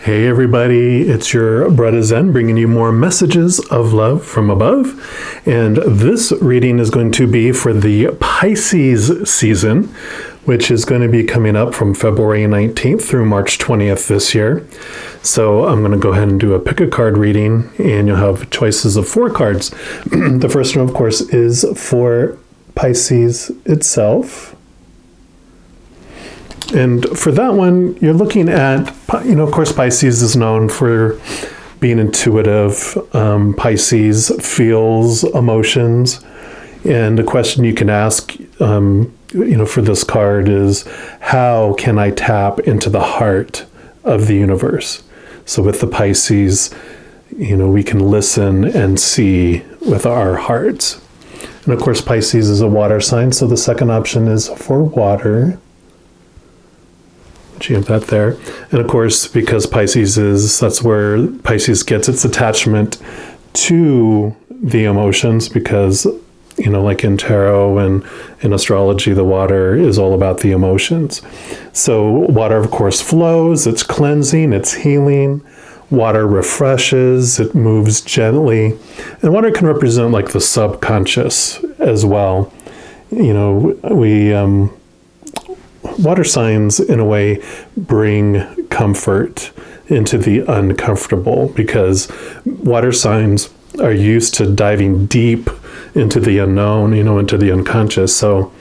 Hey everybody, it's your brother Zen bringing you more messages of love from above. And this reading is going to be for the Pisces season, which is going to be coming up from February 19th through March 20th this year. So I'm going to go ahead and do a pick a card reading, and you'll have choices of 4 cards. The first one, of course, is for Pisces itself. And for that one, you're looking at, of course, Pisces is known for being intuitive. Pisces feels emotions. And the question you can ask, for this card is, how can I tap into the heart of the universe? So with the Pisces, we can listen and see with our hearts. And of course, Pisces is a water sign. So the second option is for water. You have that there. And of course, because that's where Pisces gets its attachment to the emotions, because, like in tarot and in astrology, the water is all about the emotions. So water, of course, flows, it's cleansing, it's healing. Water refreshes, it moves gently. And water can represent like the subconscious as well. Water signs, in a way, bring comfort into the uncomfortable, because water signs are used to diving deep into the unknown, into the unconscious. So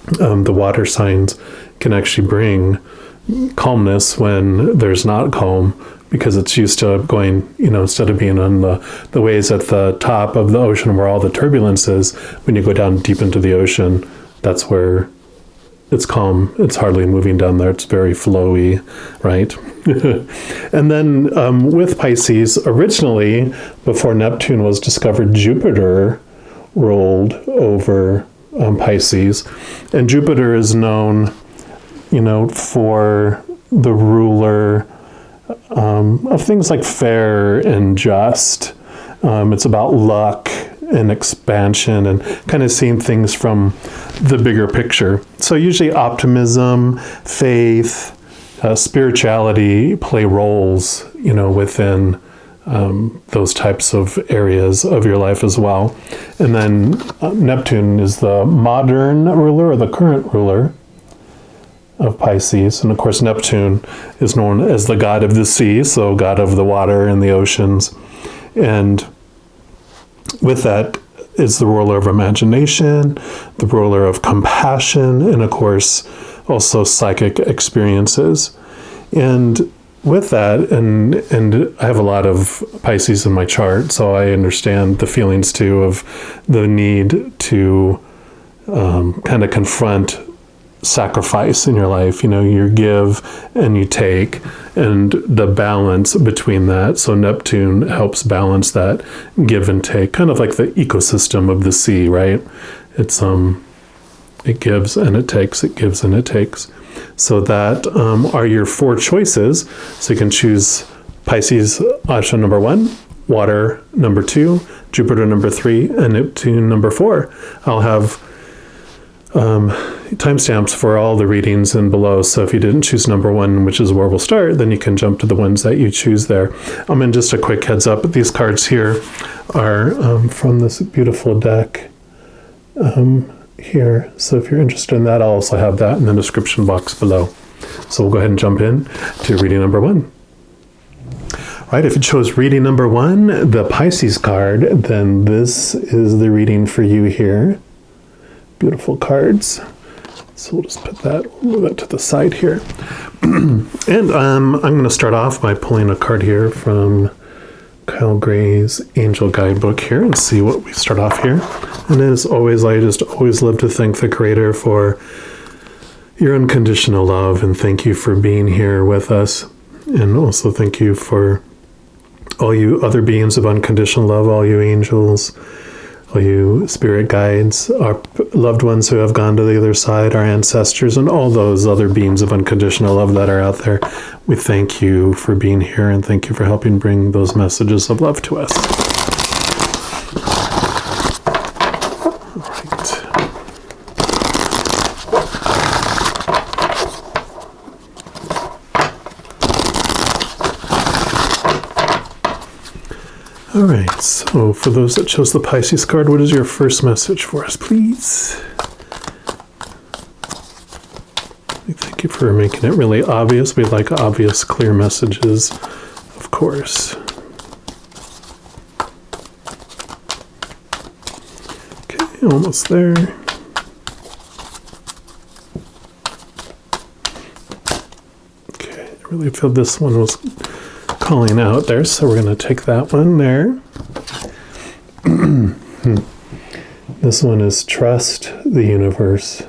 the water signs can actually bring calmness when there's not calm, because it's used to going, instead of being on the waves at the top of the ocean where all the turbulence is, when you go down deep into the ocean, that's where it's calm. It's hardly moving down there. It's very flowy, right? And then with Pisces, originally, before Neptune was discovered, Jupiter rolled over Pisces. And Jupiter is known, for the ruler of things like fair and just. It's about luck and expansion and kind of seeing things from the bigger picture. So usually optimism, faith, spirituality play roles, within those types of areas of your life as well. And then Neptune is the modern ruler, or the current ruler of Pisces. And of course, Neptune is known as the god of the sea, so god of the water and the oceans. And with that is the ruler of imagination, the ruler of compassion, and of course, also psychic experiences. And with that, and I have a lot of Pisces in my chart, so I understand the feelings too of the need to kind of confront sacrifice in your life. You give and you take, and the balance between that. So Neptune helps balance that give and take, kind of like the ecosystem of the sea, right? It's it gives and it takes, it gives and it takes. So that are your 4 choices. So you can choose Pisces option number 1, water number 2, Jupiter number 3, and Neptune number 4. I'll have timestamps for all the readings in below. So if you didn't choose number 1, which is where we'll start, then you can jump to the ones that you choose there. And just a quick heads up, these cards here are from this beautiful deck here. So if you're interested in that, I'll also have that in the description box below. So we'll go ahead and jump in to reading number 1. All right, if you chose reading number 1, the Pisces card, then this is the reading for you here. Beautiful cards. So we'll just move that to the side here. And I'm going to start off by pulling a card here from Kyle Gray's Angel Guidebook here and see what we start off here. And as always, I just always love to thank the Creator for your unconditional love, and thank you for being here with us. And also thank you for all you other beings of unconditional love, all you angels, all you spirit guides, our loved ones who have gone to the other side, our ancestors, and all those other beings of unconditional love that are out there. We thank you for being here, and thank you for helping bring those messages of love to us. All right. All right, so for those that chose the Pisces card, what is your first message for us, please? Thank you for making it really obvious. We like obvious, clear messages, of course. Okay, almost there. Okay, I really feel this one was calling out there, so we're going to take that one there. This one is trust the universe.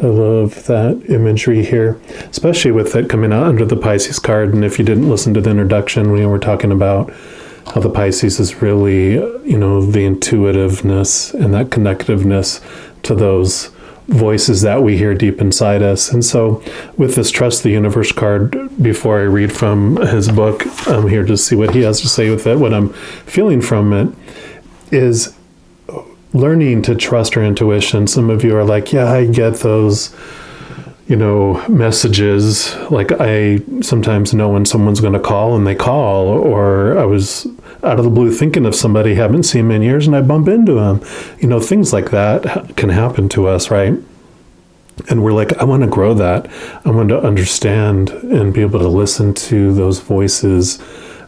I love that imagery here, especially with it coming out under the Pisces card. And if you didn't listen to the introduction, we were talking about how the Pisces is really, the intuitiveness and that connectiveness to those voices that we hear deep inside us. And so with this Trust the Universe card, before I read from his book, I'm here to see what he has to say with it. What I'm feeling from it is learning to trust our intuition. Some of you are like, yeah, I get those, messages. Like I sometimes know when someone's going to call and they call, or I was out of the blue thinking of somebody, haven't seen them in years, and I bump into them. Things like that can happen to us, right? And we're like, I want to grow that. I want to understand and be able to listen to those voices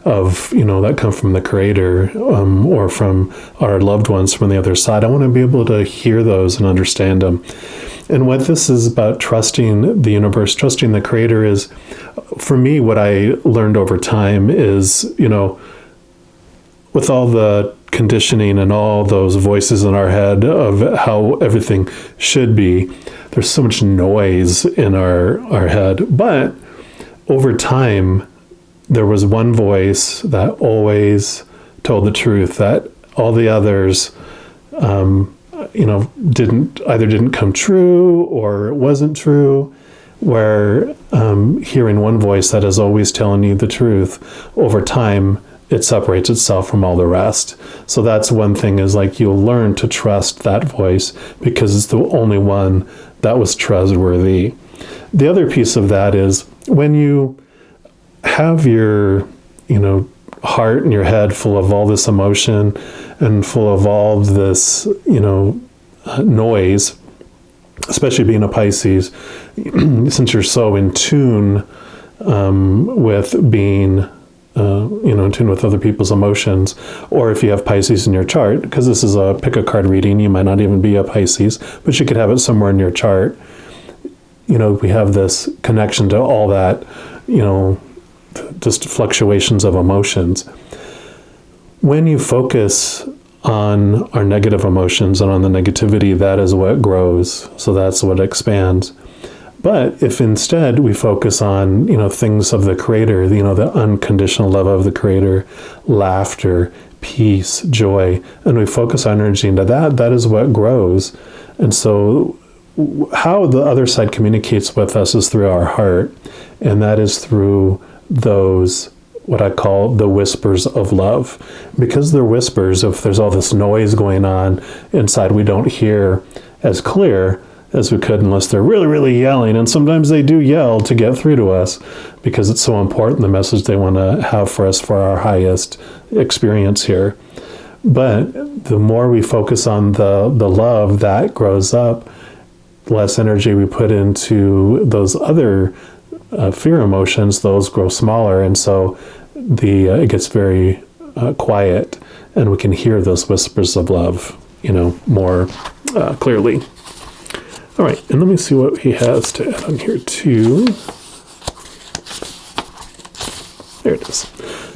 of, that come from the Creator, or from our loved ones from the other side. I want to be able to hear those and understand them. And what this is about, trusting the universe, trusting the Creator, is, for me, what I learned over time is, with all the conditioning and all those voices in our head of how everything should be, there's so much noise in our head. But over time, there was one voice that always told the truth, that all the others, didn't come true or it wasn't true. Where hearing one voice that is always telling you the truth, over time, it separates itself from all the rest. So that's one thing, is like you'll learn to trust that voice because it's the only one that was trustworthy. The other piece of that is when you have your, heart and your head full of all this emotion and full of all this, noise, especially being a Pisces, since you're so in tune with being in tune with other people's emotions, or if you have Pisces in your chart, because this is a pick a card reading, you might not even be a Pisces, but you could have it somewhere in your chart. We have this connection to all that, just fluctuations of emotions. When you focus on our negative emotions and on the negativity, that is what grows. So that's what expands. But if instead we focus on, things of the Creator, the unconditional love of the Creator, laughter, peace, joy, and we focus our energy into that, that is what grows. And so how the other side communicates with us is through our heart, and that is through those, what I call the whispers of love. Because they're whispers, if there's all this noise going on inside, we don't hear as clear as we could unless they're really, really yelling. And sometimes they do yell to get through to us because it's so important, the message they want to have for us for our highest experience here. But the more we focus on the love, that grows up, less energy we put into those other fear emotions, those grow smaller. And so it gets very quiet, and we can hear those whispers of love, more clearly. All right, and let me see what he has to add on here too. There it is.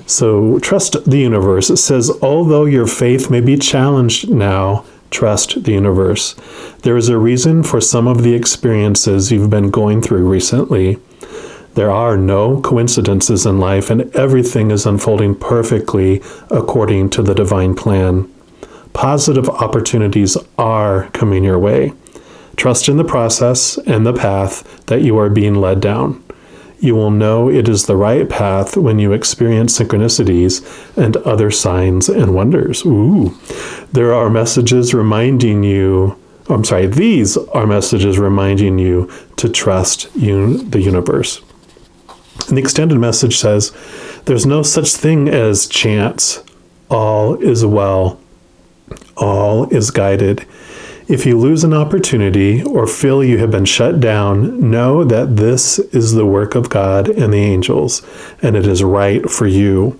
So trust the universe. It says, although your faith may be challenged now, trust the universe. There is a reason for some of the experiences you've been going through recently. There are no coincidences in life, and everything is unfolding perfectly according to the divine plan. Positive opportunities are coming your way. Trust in the process and the path that you are being led down. You will know it is the right path when you experience synchronicities and other signs and wonders. There are messages reminding you, these are messages reminding you to trust the universe. And the extended message says, there's no such thing as chance. All is well. All is guided. If you lose an opportunity or feel you have been shut down, know that this is the work of God and the angels, and it is right for you.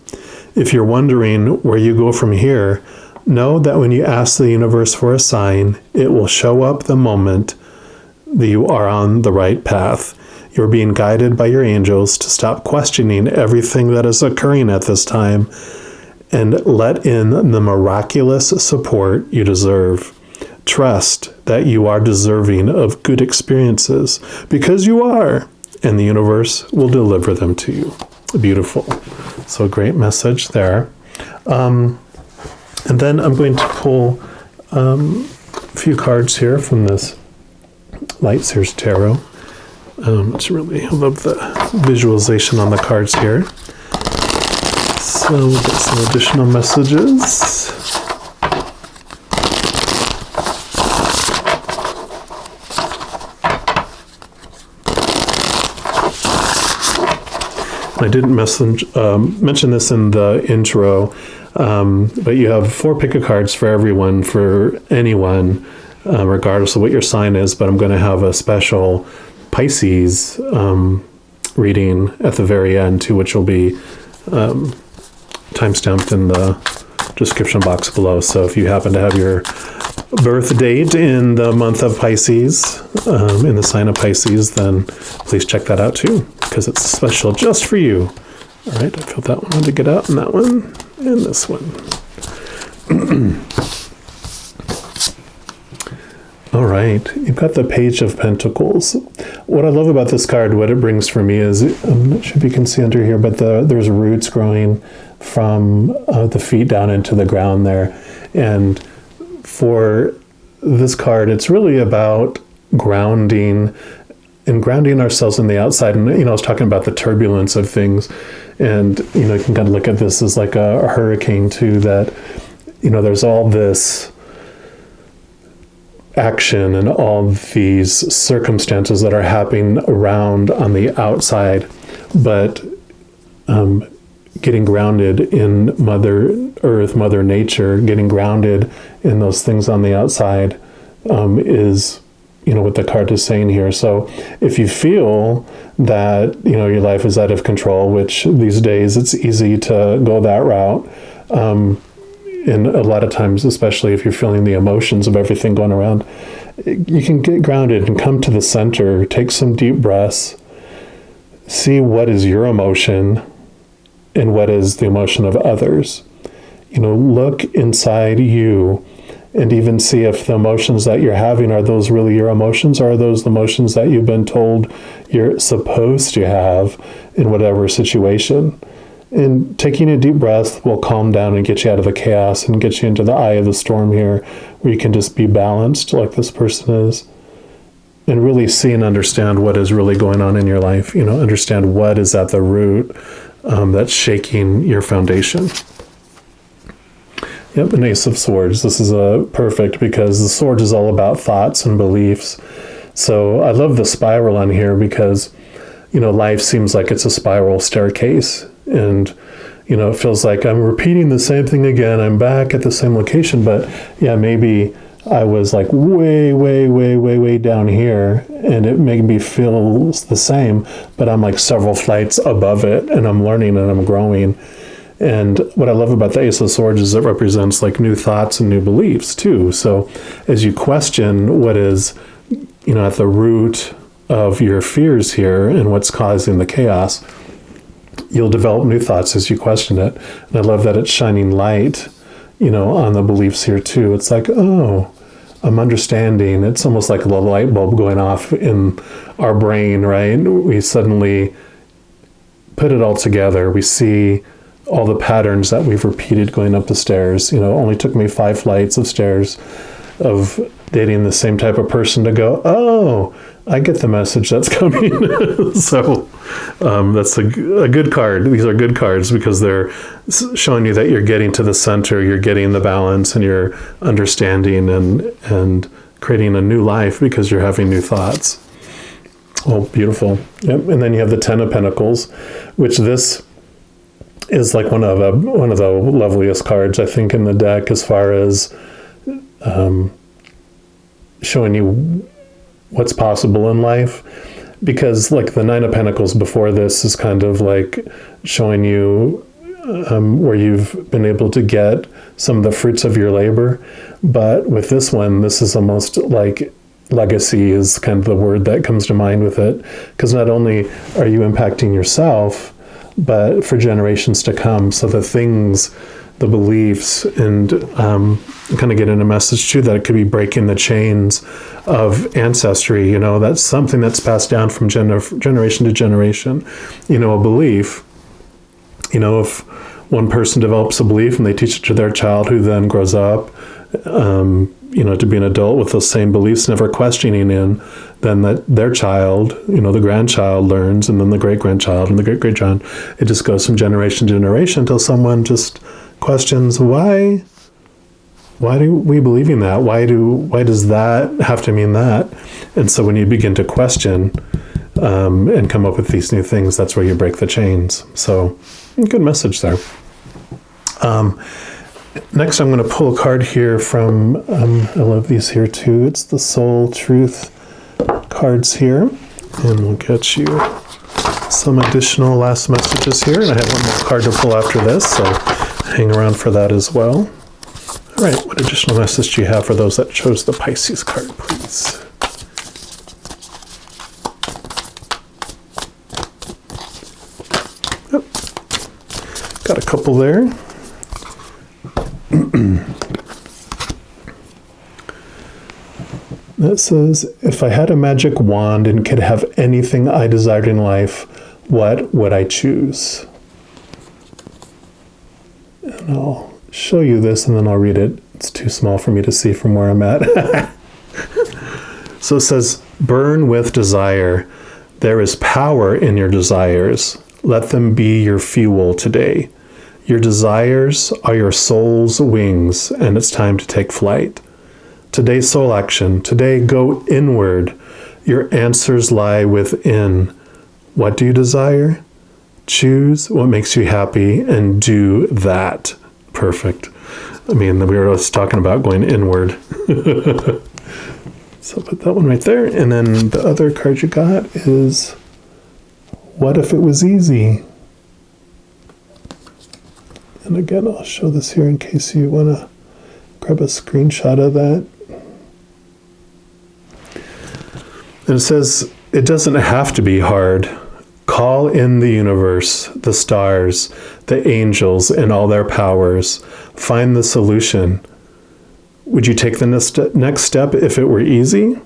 If you're wondering where you go from here, know that when you ask the universe for a sign, it will show up the moment that you are on the right path. You're being guided by your angels to stop questioning everything that is occurring at this time and let in the miraculous support you deserve. Trust that you are deserving of good experiences because you are, and the universe will deliver them to you. Beautiful. So great message there. And then I'm going to pull a few cards here from this Light Seers Tarot. It's really, I love the visualization on the cards here. So we'll get some additional messages. I didn't mention this in the intro, but you have 4 pick of cards for everyone, for anyone, regardless of what your sign is. But I'm going to have a special Pisces reading at the very end too, which will be timestamped in the description box below. So if you happen to have your birth date in the month of Pisces, in the sign of Pisces, then please check that out too, because it's special just for you. All right, I felt that one to get out, and that one, and this one. All right, you've got the Page of Pentacles. What I love about this card, what it brings for me is, I'm not sure if you can see under here, but there's roots growing from the feet down into the ground there. And for this card, it's really about grounding and grounding ourselves in the outside. And, I was talking about the turbulence of things. And, you can kind of look at this as like a hurricane too, that, there's all this action and all these circumstances that are happening around on the outside, but getting grounded in Mother Earth, Mother Nature, getting grounded in those things on the outside is, what the card is saying here. So if you feel that, your life is out of control, which these days it's easy to go that route, and a lot of times, especially if you're feeling the emotions of everything going around, you can get grounded and come to the center, take some deep breaths, see what is your emotion and what is the emotion of others. Look inside you and even see if the emotions that you're having, are those really your emotions, or are those the emotions that you've been told you're supposed to have in whatever situation. And taking a deep breath will calm down and get you out of the chaos and get you into the eye of the storm here, where you can just be balanced like this person is, and really see and understand what is really going on in your life. Understand what is at the root that's shaking your foundation. Yep, an Ace of Swords. This is perfect because the sword is all about thoughts and beliefs. So I love the spiral on here because, life seems like it's a spiral staircase. And, it feels like I'm repeating the same thing again. I'm back at the same location. But yeah, maybe I was like way, way, way, way, way down here, and it maybe feels the same, but I'm like several flights above it, and I'm learning and I'm growing. And what I love about the Ace of Swords is it represents like new thoughts and new beliefs too. So as you question what is, at the root of your fears here and what's causing the chaos, you'll develop new thoughts as you question it. And I love that it's shining light, on the beliefs here too. It's like, oh, I'm understanding. It's almost like a little light bulb going off in our brain, right? We suddenly put it all together. We see all the patterns that we've repeated going up the stairs. Only took me 5 flights of stairs of dating the same type of person to go, oh, I get the message that's coming. So that's a good card. These are good cards because they're showing you that you're getting to the center, you're getting the balance, and you're understanding and creating a new life because you're having new thoughts. Oh, beautiful. Yep. And then you have the Ten of Pentacles, which this is like one of the loveliest cards, I think, in the deck, as far as showing you what's possible in life. Because like the Nine of Pentacles before this is kind of like showing you where you've been able to get some of the fruits of your labor. But with this one, this is almost like legacy is kind of the word that comes to mind with it. Because not only are you impacting yourself, but for generations to come. So the things, the beliefs, and kind of getting a message too that it could be breaking the chains of ancestry. You know, that's something that's passed down from generation to generation. You know, a belief. You know, if one person develops a belief and they teach it to their child, who then grows up, you know, to be an adult with those same beliefs, never questioning in, then that their child, you know, the grandchild learns, and then the great-grandchild and the great-great-child. It just goes from generation to generation until someone just questions, why do we believe in that? Why does that have to mean that? And so when you begin to question and come up with these new things, that's where you break the chains. So good message there. Next, I'm going to pull a card here from, I love these here too. It's the Soul Truth cards here. And we'll get you some additional last messages here. And I have one more card to pull after this, so hang around for that as well. All right, what additional message do you have for those that chose the Pisces card, please? Yep. Got a couple there. That says, if I had a magic wand and could have anything I desired in life, what would I choose? And I'll show you this and then I'll read it. It's too small for me to see from where I'm at. So it says, burn with desire. There is power in your desires. Let them be your fuel today. Your desires are your soul's wings, and it's time to take flight. Today's soul action. Today, go inward. Your answers lie within. What do you desire? Choose what makes you happy and do that. Perfect. I mean, we were just talking about going inward. So I'll put that one right there. And then the other card you got is, what if it was easy? And again, I'll show this here in case you want to grab a screenshot of that. And it says, it doesn't have to be hard. Call in the universe, the stars, the angels, and all their powers. Find the solution. Would you take the next step if it were easy?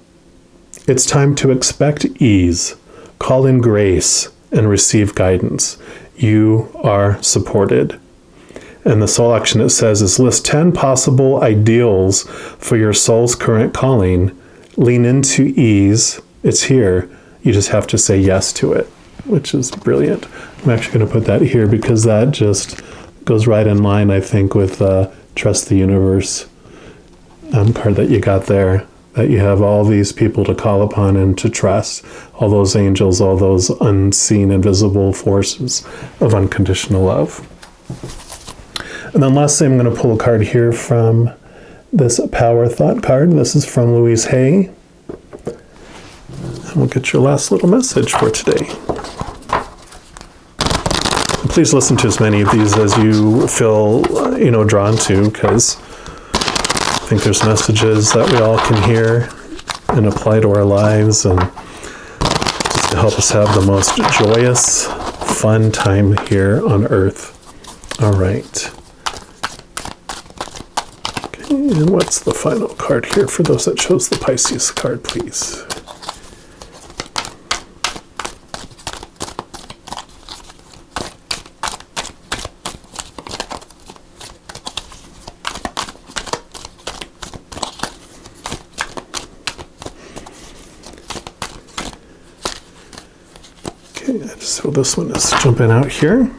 It's time to expect ease. Call in grace and receive guidance. You are supported. And the soul action, it says, is list 10 possible ideals for your soul's current calling. Lean into ease. It's here. You just have to say yes to it, which is brilliant. I'm actually going to put that here because that just goes right in line, I think, with Trust the Universe card that you got there. That you have all these people to call upon and to trust. All those angels, all those unseen, invisible forces of unconditional love. And then lastly, I'm going to pull a card here from this Power Thought card. This is from Louise Hay. And we'll get your last little message for today. Please listen to as many of these as you feel, drawn to, because I think there's messages that we all can hear and apply to our lives, and just to help us have the most joyous, fun time here on Earth. All right. And what's the final card here for those that chose the Pisces card, please? Okay, so this one is jumping out here.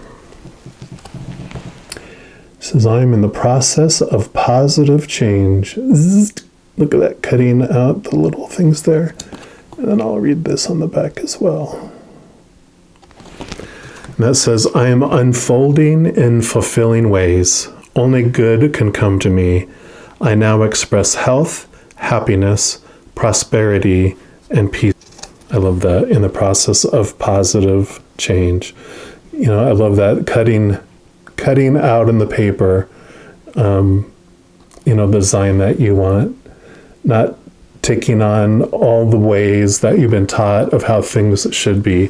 Says, I'm in the process of positive change. Zzz, look at that, cutting out the little things there. And then I'll read this on the back as well. And that says, I am unfolding in fulfilling ways. Only good can come to me. I now express health, happiness, prosperity, and peace. I love that, in the process of positive change. You know, I love that cutting out in the paper, you know, the design that you want, not taking on all the ways that you've been taught of how things should be,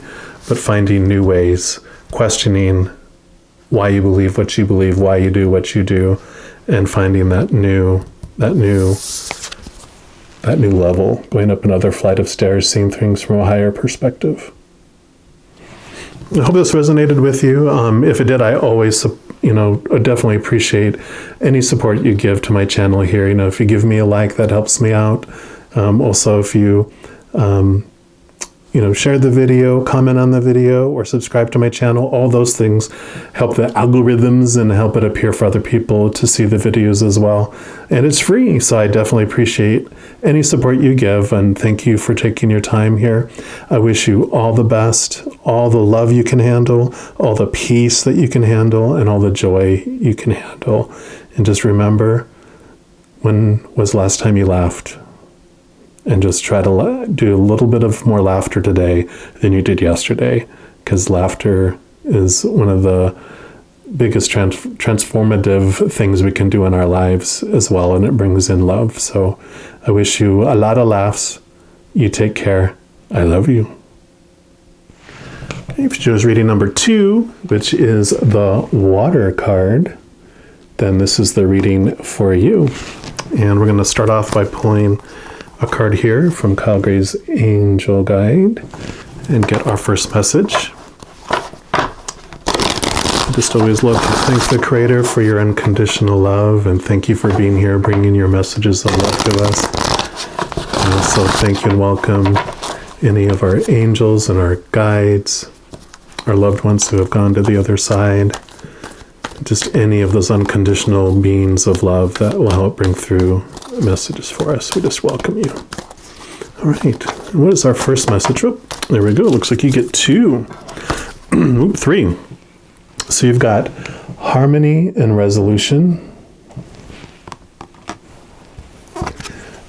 but finding new ways, questioning why you believe what you believe, why you do what you do, and finding that new level, going up another flight of stairs, seeing things from a higher perspective. I hope this resonated with you. If it did, I always, I definitely appreciate any support you give to my channel here. You know, if you give me a like, that helps me out. Also, if you, share the video, comment on the video, or subscribe to my channel, all those things help the algorithms and help it appear for other people to see the videos as well. And it's free, so I definitely appreciate any support you give, and thank you for taking your time here. I wish you all the best, all the love you can handle, all the peace that you can handle, and all the joy you can handle. And just remember, when was the last time you laughed? And just try to do a little bit of more laughter today than you did yesterday, because laughter is one of the biggest transformative things we can do in our lives as well, and it brings in love. So I wish you a lot of laughs. You take care. I love you. Okay, if you chose reading number 2, which is the water card, then this is the reading for you. And we're going to start off by pulling a card here from Kyle Gray's Angel Guide and get our first message. I just always love to thank the Creator for your unconditional love, and thank you for being here, bringing your messages of love to us. And also thank you and welcome any of our angels and our guides, our loved ones who have gone to the other side, just any of those unconditional beings of love that will help bring through messages for us. We just welcome you. All right. And what is our first message? Oh, there we go. Looks like you get 2. 3. So you've got harmony and resolution,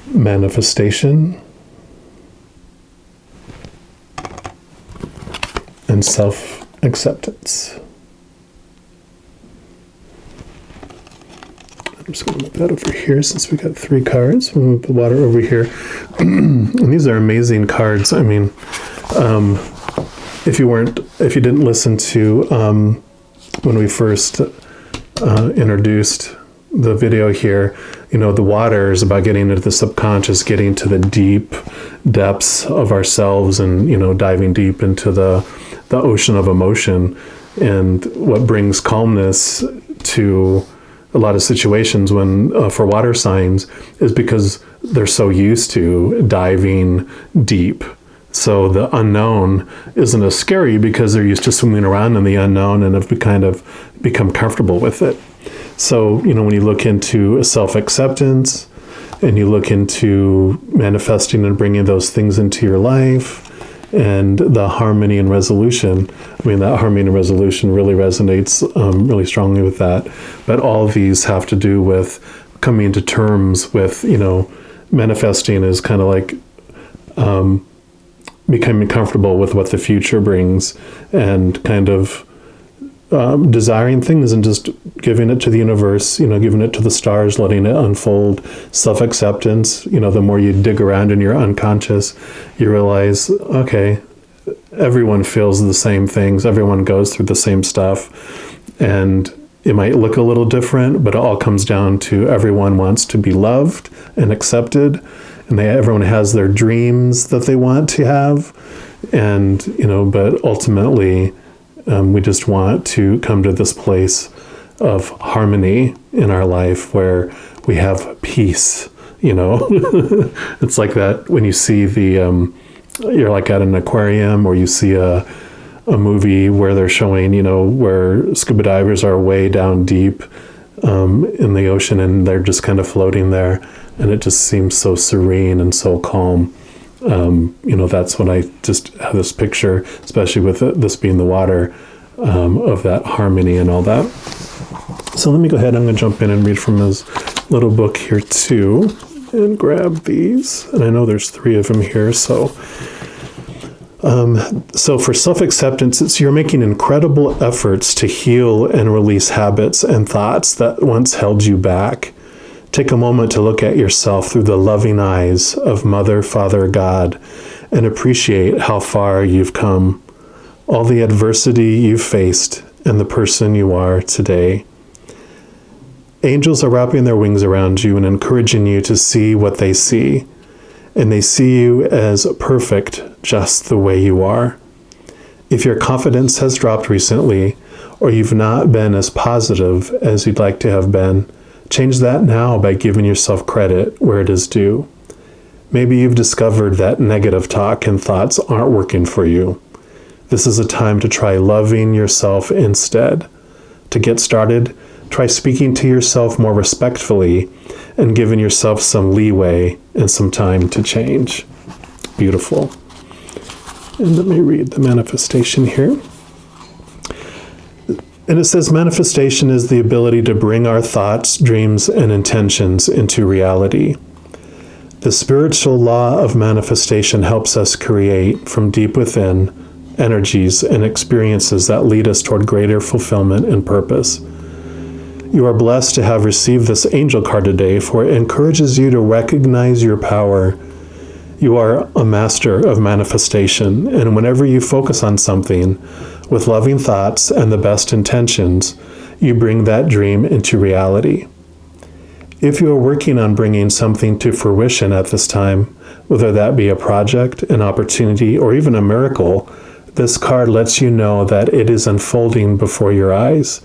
manifestation, and self-acceptance. I'm just going to move that over here since we got 3 cards. We'll move the water over here. And these are amazing cards. I mean, if you didn't listen to when we first introduced the video here, the water is about getting into the subconscious, getting to the deep depths of ourselves, and diving deep into the ocean of emotion. And what brings calmness to a lot of situations when for water signs is because they're so used to diving deep. So the unknown isn't as scary because they're used to swimming around in the unknown and have become comfortable with it. So, when you look into self-acceptance and you look into manifesting and bringing those things into your life, and the harmony and resolution, that harmony and resolution really resonates really strongly with that. But all of these have to do with coming to terms with, manifesting is kind of like becoming comfortable with what the future brings, and kind of desiring things and just giving it to the universe, giving it to the stars, letting it unfold. Self-acceptance, the more you dig around in your unconscious, you realize, okay, everyone feels the same things, everyone goes through the same stuff, and it might look a little different, but it all comes down to everyone wants to be loved and accepted, and everyone has their dreams that they want to have, and but ultimately we just want to come to this place of harmony in our life where we have peace. It's like that when you see you're like at an aquarium, or you see a movie where they're showing, where scuba divers are way down deep in the ocean, and they're just kind of floating there, and it just seems so serene and so calm. That's when I just have this picture, especially with this being the water, of that harmony and all that. So let me go ahead. I'm going to jump in and read from his little book here too, and grab these. And I know there's 3 of them here. So for self-acceptance, you're making incredible efforts to heal and release habits and thoughts that once held you back. Take a moment to look at yourself through the loving eyes of Mother, Father, God, and appreciate how far you've come, all the adversity you've faced, and the person you are today. Angels are wrapping their wings around you and encouraging you to see what they see, and they see you as perfect just the way you are. If your confidence has dropped recently, or you've not been as positive as you'd like to have been, change that now by giving yourself credit where it is due. Maybe you've discovered that negative talk and thoughts aren't working for you. This is a time to try loving yourself instead. To get started, try speaking to yourself more respectfully and giving yourself some leeway and some time to change. Beautiful. And let me read the manifestation here. And it says, manifestation is the ability to bring our thoughts, dreams, and intentions into reality. The spiritual law of manifestation helps us create from deep within energies and experiences that lead us toward greater fulfillment and purpose. You are blessed to have received this angel card today, for it encourages you to recognize your power. You are a master of manifestation, and whenever you focus on something with loving thoughts and the best intentions, you bring that dream into reality. If you are working on bringing something to fruition at this time, whether that be a project, an opportunity, or even a miracle, this card lets you know that it is unfolding before your eyes.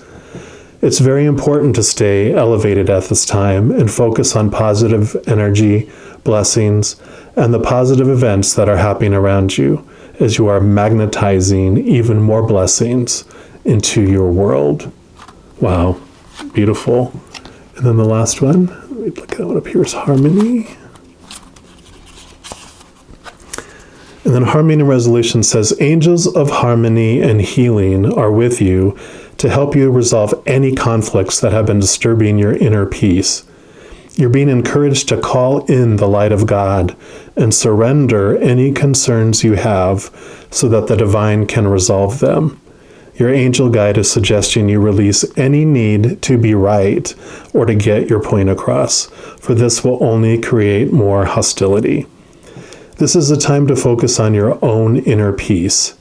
It's very important to stay elevated at this time and focus on positive energy, blessings, and the positive events that are happening around you as you are magnetizing even more blessings into your world. Wow, beautiful. And then the last one, let me look at what appears, harmony. And then harmony and resolution says, angels of harmony and healing are with you to help you resolve any conflicts that have been disturbing your inner peace. You're being encouraged to call in the light of God and surrender any concerns you have so that the divine can resolve them. Your angel guide is suggesting you release any need to be right or to get your point across, for this will only create more hostility. This is a time to focus on your own inner peace.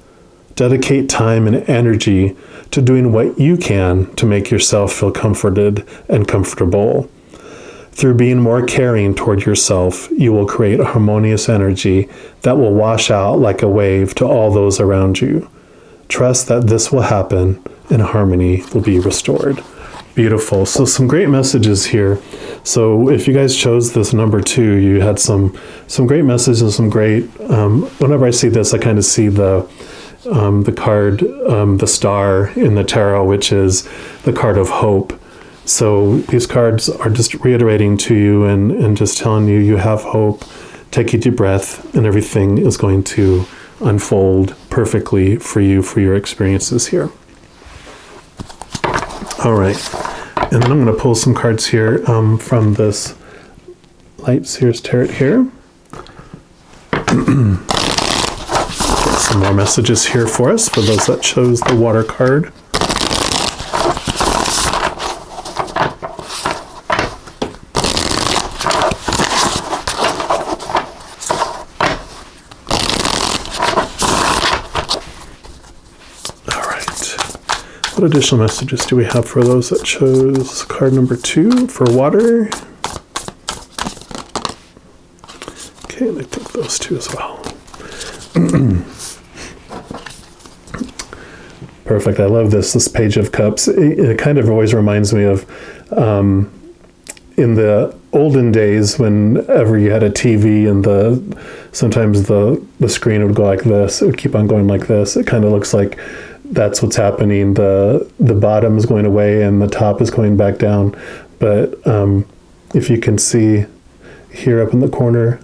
Dedicate time and energy to doing what you can to make yourself feel comforted and comfortable. Through being more caring toward yourself, you will create a harmonious energy that will wash out like a wave to all those around you. Trust that this will happen and harmony will be restored. Beautiful. So some great messages here. So if you guys chose this number 2, you had some great messages and some great, whenever I see this, I kind of see the card, the star in the tarot, which is the card of hope. So these cards are just reiterating to you and just telling you you have hope. Take a deep breath and everything is going to unfold perfectly for you, for your experiences here. All right. And then I'm going to pull some cards here from this Light Seer's Tarot here. Get some more messages here for us, for those that chose the water card. What additional messages do we have for those that chose card number 2 for water? Okay, and I took those 2 as well. Perfect. I love this Page of Cups. It kind of always reminds me of in the olden days, whenever you had a TV and sometimes the screen would go like this, it would keep on going like this. It kind of looks like that's what's happening. The bottom is going away and the top is going back down. But if you can see here up in the corner,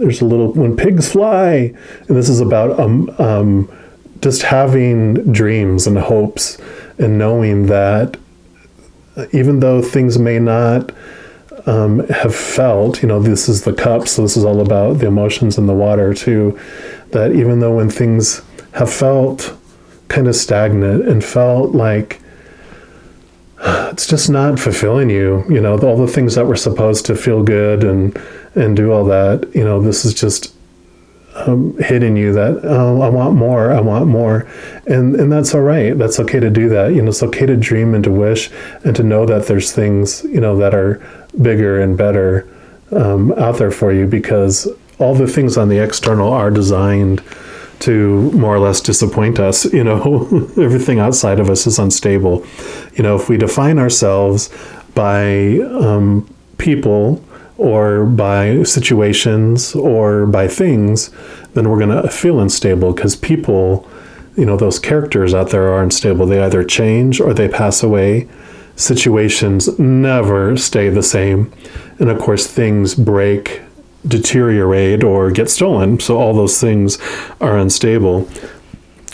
there's a little, when pigs fly, and this is about just having dreams and hopes and knowing that even though things may not have felt, this is the cup, so this is all about the emotions in the water too, that even though when things have felt kind of stagnant and felt like it's just not fulfilling you, all the things that were supposed to feel good and do all that, this is just hitting you that, I want more, and that's all right. That's okay to do that. It's okay to dream and to wish and to know that there's things, that are bigger and better out there for you, because all the things on the external are designed to more or less disappoint us. Everything outside of us is unstable. If we define ourselves by people or by situations or by things, then we're going to feel unstable, because people, those characters out there are unstable. They either change or they pass away. Situations never stay the same. And of course, things break, deteriorate, or get stolen. So all those things are unstable.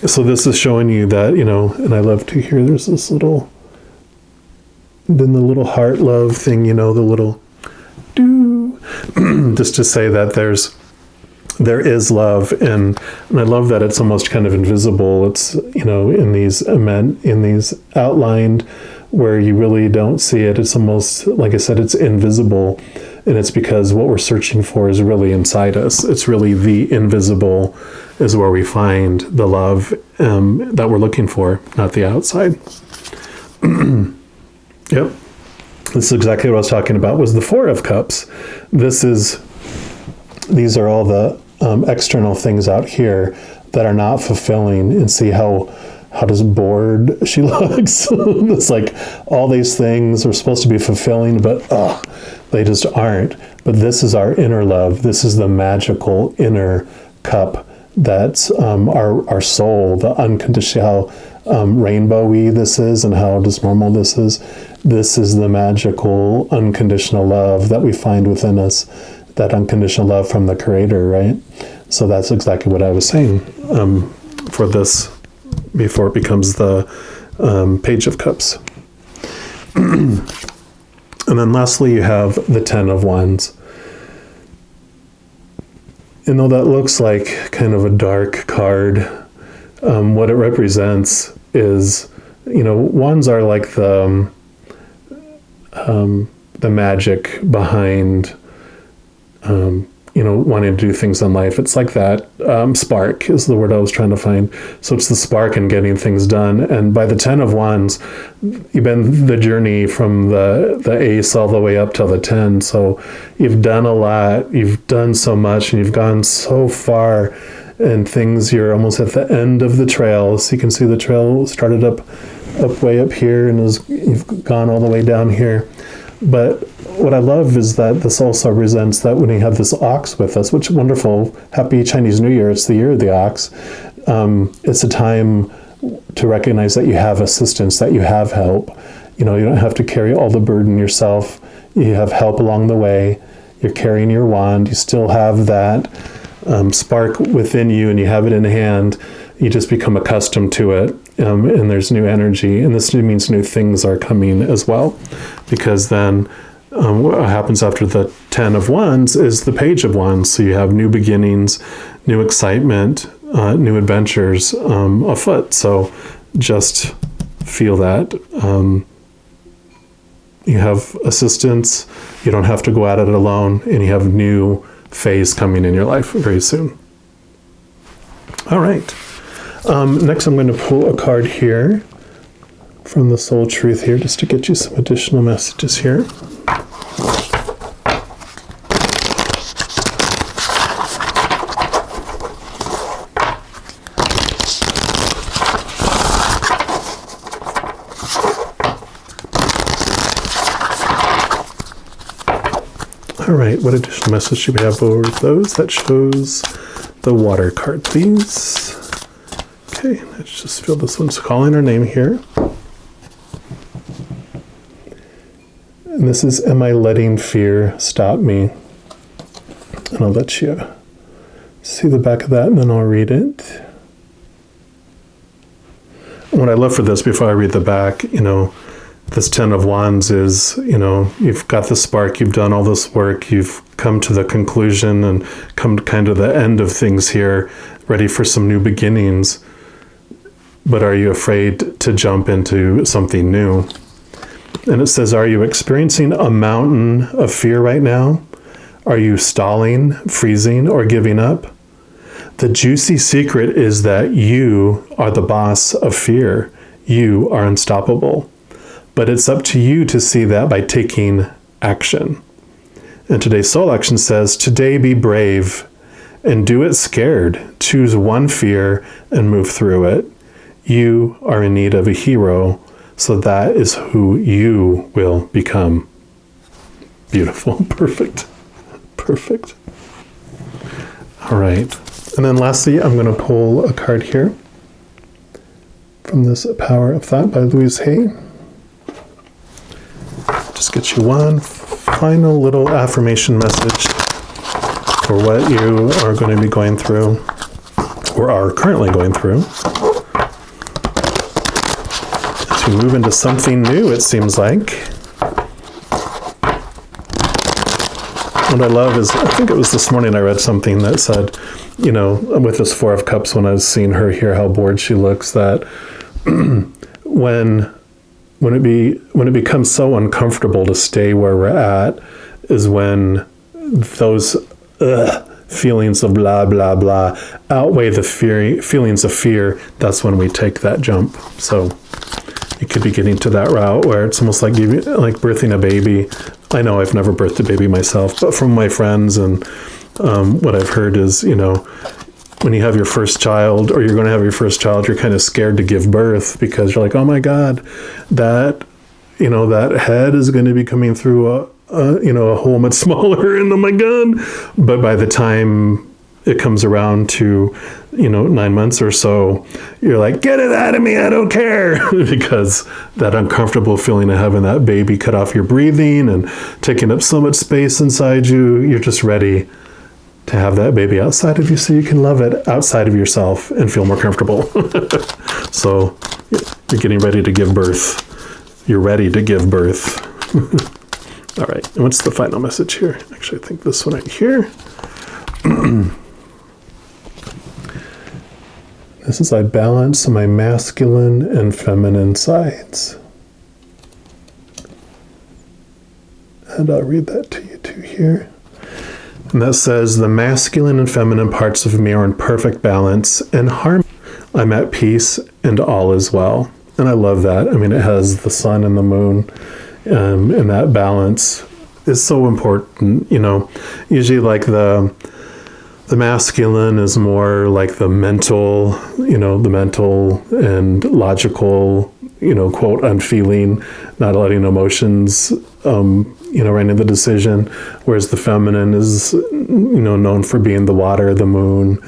So this is showing you that, and I love to hear there's this little, then the little heart love thing, the little do, just to say that there is love, and I love that it's almost kind of invisible. It's, in these outlined where you really don't see it. It's almost, like I said, it's invisible, and it's because what we're searching for is really inside us. It's really the invisible is where we find the love that we're looking for, not the outside. Yep. This is exactly what I was talking about, was the Four of Cups. These are all the external things out here that are not fulfilling, and see how does bored she looks. It's like all these things are supposed to be fulfilling, but they just aren't. But this is our inner love. This is the magical inner cup. That's our soul, the unconditional, how rainbowy this is and how just normal this is. This is the magical unconditional love that we find within us, that unconditional love from the Creator, right? So that's exactly what I was saying for this, before it becomes the Page of Cups. And then lastly, you have the Ten of Wands. And though that looks like kind of a dark card, what it represents is, wands are like the magic behind, wanting to do things in life. It's like that spark is the word I was trying to find. So it's the spark in getting things done. And by the Ten of Wands, you've been the journey from the ace all the way up till the 10. So you've done a lot, you've done so much, and you've gone so far, and things, you're almost at the end of the trail. So you can see the trail started up way up here, and you've gone all the way down here. But what I love is that this also represents that when we have this ox with us, which is wonderful, happy Chinese New Year, it's the year of the ox. It's a time to recognize that you have assistance, that you have help. You don't have to carry all the burden yourself. You have help along the way. You're carrying your wand. You still have that spark within you, and you have it in hand. You just become accustomed to it, and there's new energy. And this means new things are coming as well, because then what happens after the 10 of Wands is the Page of Wands. So you have new beginnings, new excitement, new adventures afoot. So just feel that. You have assistance. You don't have to go at it alone, and you have new phase coming in your life very soon. All right. Next, I'm going to pull a card here from the Soul Truth here, just to get you some additional messages here. All right, what additional message do we have over those? That shows the water card, please. Okay, let's just feel this one's calling her name here. And this is, am I letting fear stop me? And I'll let you see the back of that, and then I'll read it. What I love for this, before I read the back, this 10 of Wands is, you've got the spark, you've done all this work, you've come to the conclusion and come to kind of the end of things here, ready for some new beginnings. But are you afraid to jump into something new? And it says, are you experiencing a mountain of fear right now? Are you stalling, freezing, or giving up? The juicy secret is that you are the boss of fear. You are unstoppable. But it's up to you to see that by taking action. And today's soul action says, today be brave and do it scared. Choose one fear and move through it. You are in need of a hero, so that is who you will become. Beautiful. Perfect. Perfect. All right. And then lastly, I'm going to pull a card here from this Power of Thought by Louise Hay. Just get you one final little affirmation message for what you are going to be going through, or are currently going through, to move into something new, it seems like. What I love is, I think it was this morning I read something that said, with this Four of Cups, when I was seeing her here, how bored she looks, that when it becomes so uncomfortable to stay where we're at is when those feelings of blah, blah, blah outweigh the feelings of fear. That's when we take that jump. So you could be getting to that route where it's almost like birthing a baby. I know I've never birthed a baby myself, but from my friends and what I've heard is, when you have your first child, or you're going to have your first child, you're kind of scared to give birth because you're like, oh my God, that head is going to be coming through a hole much smaller, and oh my God. But by the time it comes around to, 9 months or so, you're like, get it out of me, I don't care. Because that uncomfortable feeling of having that baby cut off your breathing and taking up so much space inside you, you're just ready to have that baby outside of you so you can love it outside of yourself and feel more comfortable. So you're getting ready to give birth. You're ready to give birth. All right. And what's the final message here? Actually, I think this one right here. This is, I balance my masculine and feminine sides. And I'll read that to you too here. And that says, the masculine and feminine parts of me are in perfect balance and harmony. I'm at peace and all is well. And I love that. I mean, it has the sun and the moon, and that balance is so important. Usually like the masculine is more like the mental and logical, quote, unfeeling, not letting emotions, right in the decision. Whereas the feminine is, known for being the water, the moon,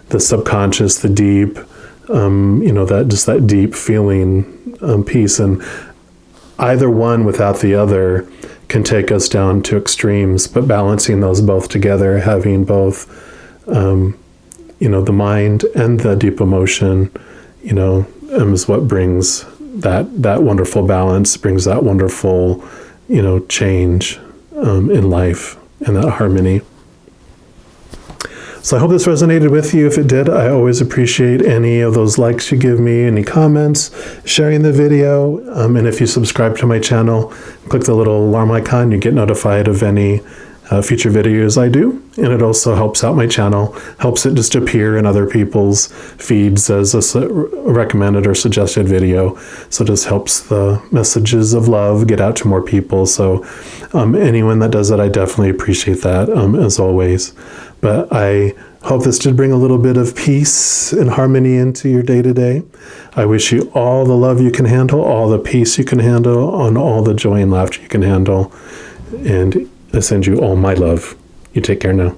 the subconscious, the deep, that deep feeling, peace. And either one without the other can take us down to extremes, but balancing those both together, having both, the mind and the deep emotion, is what brings that wonderful balance, brings that wonderful, change in life and that harmony. So I hope this resonated with you. If it did, I always appreciate any of those likes you give me, any comments, sharing the video. And if you subscribe to my channel, click the little alarm icon, you get notified of any future videos I do. And it also helps out my channel, helps it just appear in other people's feeds as a recommended or suggested video. So it just helps the messages of love get out to more people. So anyone that does that, I definitely appreciate that, as always. But I hope this did bring a little bit of peace and harmony into your day-to-day. I wish you all the love you can handle, all the peace you can handle, and all the joy and laughter you can handle. And I send you all my love. You take care now. All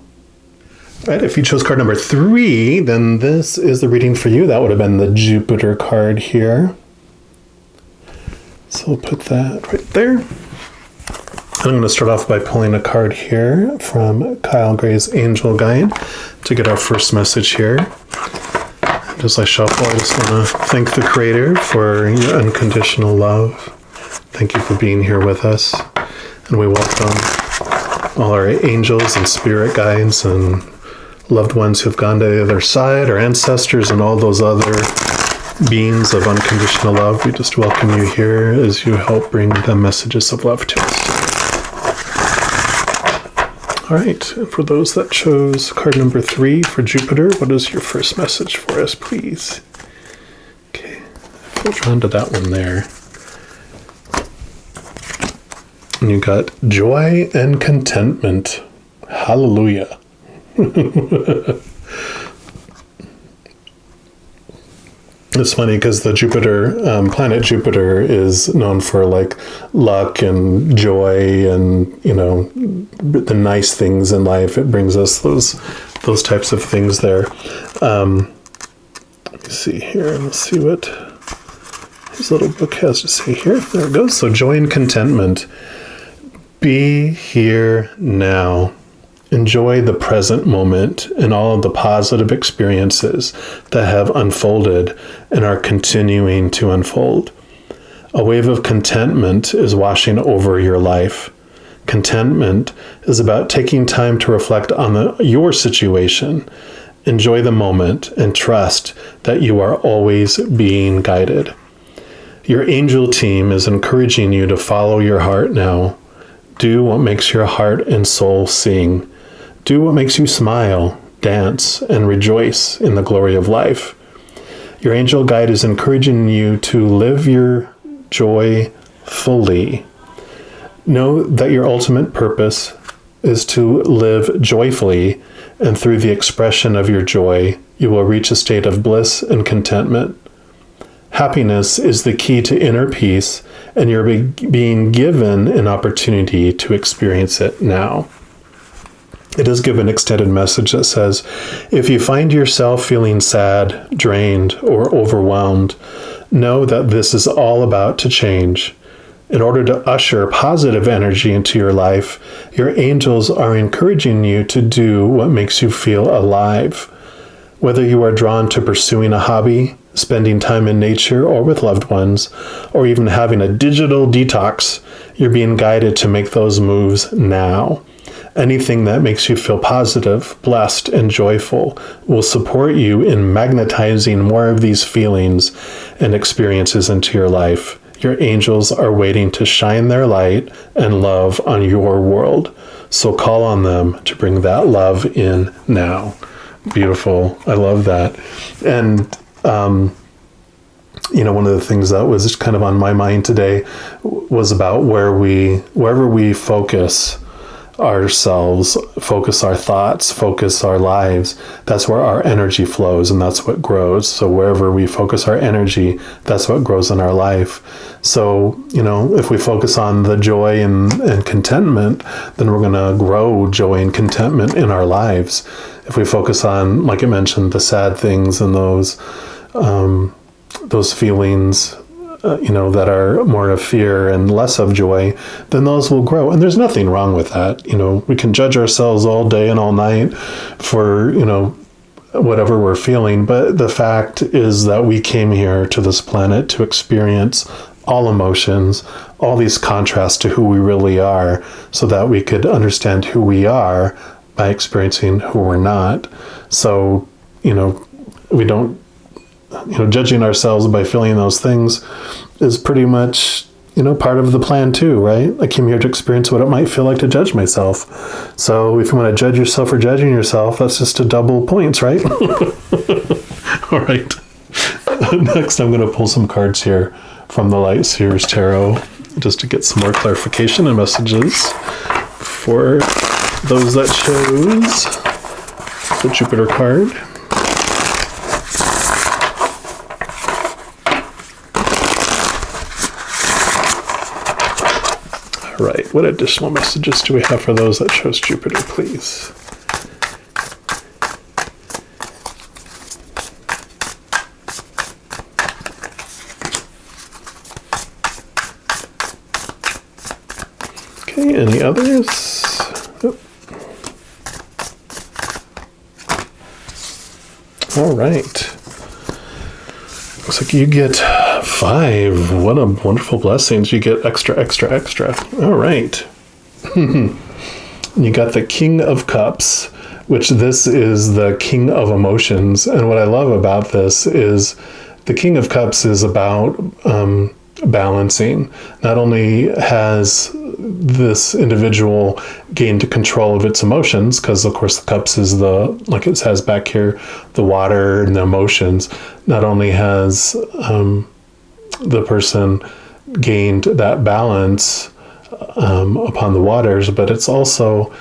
right, if you chose card number 3, then this is the reading for you. That would have been the Jupiter card here. So we'll put that right there. I'm going to start off by pulling a card here from Kyle Gray's Angel Guide to get our first message here. As I shuffle, I just want to thank the Creator for your unconditional love. Thank you for being here with us. And we welcome all our angels and spirit guides and loved ones who've gone to the other side, our ancestors, and all those other beings of unconditional love. We just welcome you here as you help bring the messages of love to us. All right, and for those that chose card number 3 for Jupiter, what is your first message for us, please? Okay, we'll drawn to that one there. And you got joy and contentment. Hallelujah. It's funny because the Jupiter, planet Jupiter is known for like luck and joy and, you know, the nice things in life. It brings us those types of things there. Let me see here. Let's see what his little book has to say here. There it goes. So joy and contentment. Be here now. Enjoy the present moment and all of the positive experiences that have unfolded and are continuing to unfold. A wave of contentment is washing over your life. Contentment is about taking time to reflect on your situation. Enjoy the moment and trust that you are always being guided. Your angel team is encouraging you to follow your heart now. Do what makes your heart and soul sing. Do what makes you smile, dance, and rejoice in the glory of life. Your angel guide is encouraging you to live your joy fully. Know that your ultimate purpose is to live joyfully, and through the expression of your joy, you will reach a state of bliss and contentment. Happiness is the key to inner peace, and you're being given an opportunity to experience it now. It does give an extended message that says, if you find yourself feeling sad, drained, or overwhelmed, know that this is all about to change. In order to usher positive energy into your life, your angels are encouraging you to do what makes you feel alive. Whether you are drawn to pursuing a hobby, spending time in nature or with loved ones, or even having a digital detox, you're being guided to make those moves now. Anything that makes you feel positive, blessed, and joyful will support you in magnetizing more of these feelings and experiences into your life. Your angels are waiting to shine their light and love on your world. So call on them to bring that love in now. Beautiful. I love that. And, you know, one of the things that was just kind of on my mind today was about wherever we focus ourselves, focus our thoughts, focus our lives, that's where our energy flows and that's what grows. So wherever we focus our energy, that's what grows in our life. So, you know, if we focus on the joy and contentment, then we're going to grow joy and contentment in our lives. If we focus on, like I mentioned, the sad things and those feelings, you know, that are more of fear and less of joy, then those will grow. And there's nothing wrong with that. You know, we can judge ourselves all day and all night for, you know, whatever we're feeling. But the fact is that we came here to this planet to experience all emotions, all these contrasts to who we really are, so that we could understand who we are by experiencing who we're not. So, you know, we don't, you know, judging ourselves by feeling those things is pretty much, you know, part of the plan too, right? I came here to experience what it might feel like to judge myself. So if you want to judge yourself for judging yourself, that's just a double points, right? All right. Next, I'm going to pull some cards here from the Light Seers Tarot just to get some more clarification and messages for those that chose the Jupiter card. All right, what additional messages do we have for those that chose Jupiter, please? Okay, any others? Oop. All right. Looks like you get 5. What a wonderful blessings. You get extra, extra, extra. All right. You got the King of Cups, which this is the King of Emotions. And what I love about this is the King of Cups is about balancing. Not only has this individual gained control of its emotions, because of course the cups is the, like it says back here, the water and the emotions. Not only has the person gained that balance upon the waters, but it's also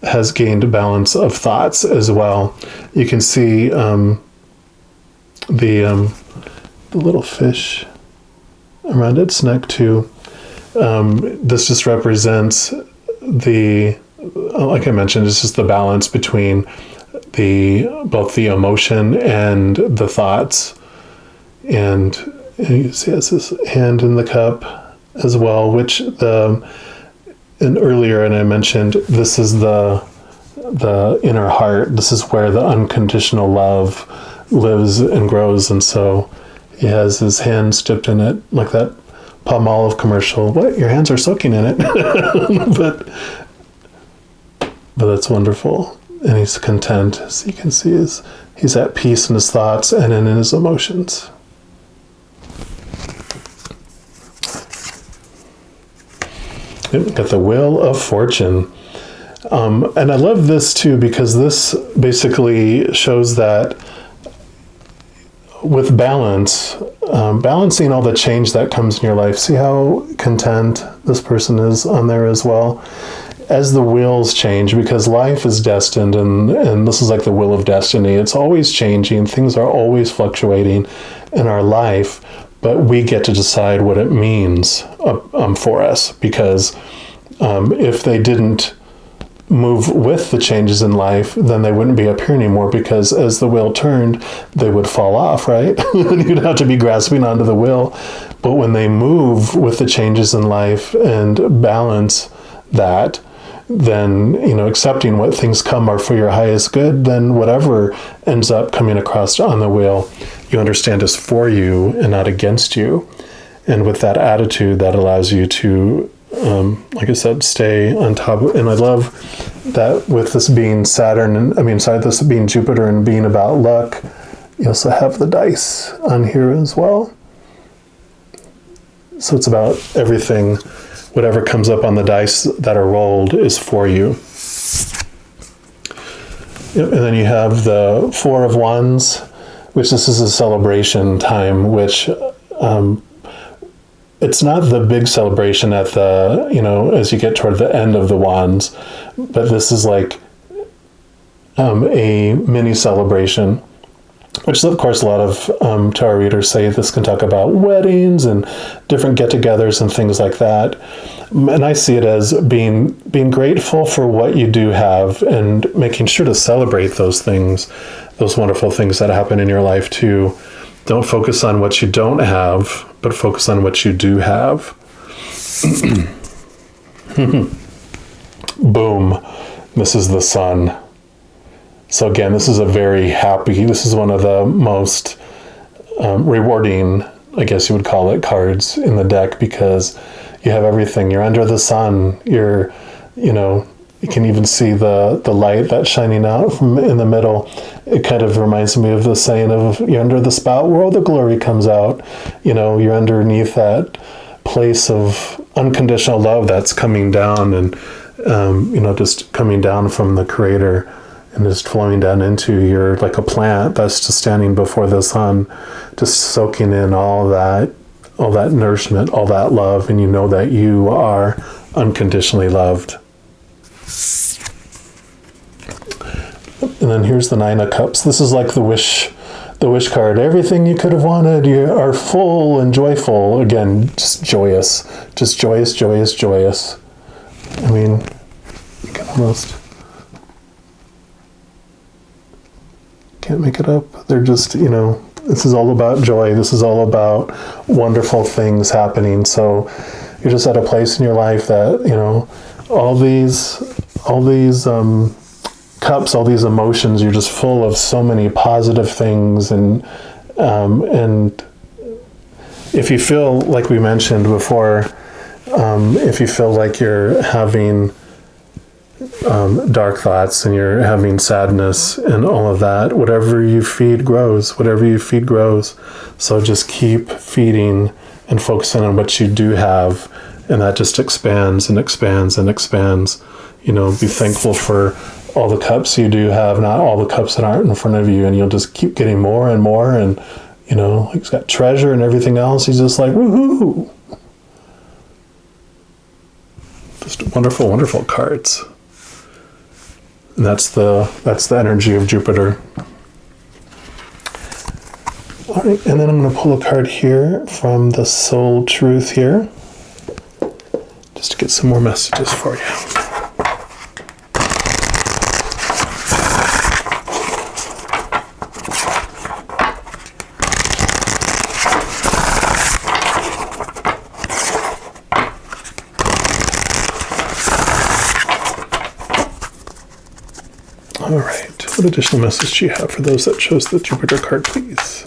has gained balance of thoughts as well. You can see the little fish around its neck too. This just represents the, like I mentioned, it's just the balance between both the emotion and the thoughts. And you see it has this hand in the cup as well, which and earlier, and I mentioned, this is the inner heart. This is where the unconditional love lives and grows. And so he has his hands dipped in it, like that Palmolive commercial. What? Your hands are soaking in it. but that's wonderful. And he's content. As you can see, he's at peace in his thoughts and in his emotions. Got the Wheel of Fortune. And I love this too, because this basically shows that with balance, balancing all the change that comes in your life. See how content this person is on there as well? As the wheels change, because life is destined, and this is like the wheel of destiny. It's always changing. Things are always fluctuating in our life, but we get to decide what it means for us, because if they didn't move with the changes in life, then they wouldn't be up here anymore, because as the wheel turned, they would fall off, right? You'd have to be grasping onto the wheel. But when they move with the changes in life and balance that, then, accepting what things come are for your highest good, then whatever ends up coming across on the wheel, you understand is for you and not against you. And with that attitude, that allows you to, like I said, stay on top. And I love that with this being this being Jupiter and being about luck, you also have the dice on here as well. So it's about everything. Whatever comes up on the dice that are rolled is for you. Yep. And then you have the Four of Wands, which this is a celebration time, which it's not the big celebration at the, as you get toward the end of the wands, but this is like a mini celebration, which of course a lot of tarot readers say this can talk about weddings and different get-togethers and things like that. And I see it as being grateful for what you do have and making sure to celebrate those things, those wonderful things that happen in your life too. Don't focus on what you don't have, but focus on what you do have. Boom. This is the Sun. So again, this is this is one of the most rewarding, I guess you would call it, cards in the deck, because you have everything. You're under the sun. You can even see the light that's shining out from in the middle. It kind of reminds me of the saying of, you're under the spout where all the glory comes out. You're underneath that place of unconditional love that's coming down and, just coming down from the Creator and just flowing down into you're like a plant that's just standing before the sun, just soaking in all that nourishment, all that love, and you know that you are unconditionally loved. And then here's the Nine of Cups. This is like the wish card. Everything you could have wanted, you are full and joyful. Again, just joyous, joyous, joyous. I mean, you can almost can't make it up. They're just, this is all about joy. This is all about wonderful things happening. So you're just at a place in your life that, all these cups, all these emotions, you're just full of so many positive things, and if you feel like we mentioned before, if you feel like you're having dark thoughts and you're having sadness and all of that, whatever you feed grows. So just keep feeding and focusing on what you do have, and that just expands and expands and expands. Be thankful for all the cups you do have, not all the cups that aren't in front of you, and you'll just keep getting more and more, and he's got treasure and everything else. He's just like, woohoo! Just wonderful, wonderful cards. And that's the energy of Jupiter. All right, and then I'm going to pull a card here from the Soul Truth here, just to get some more messages for you. All right, what additional message do you have for those that chose the Jupiter card, please?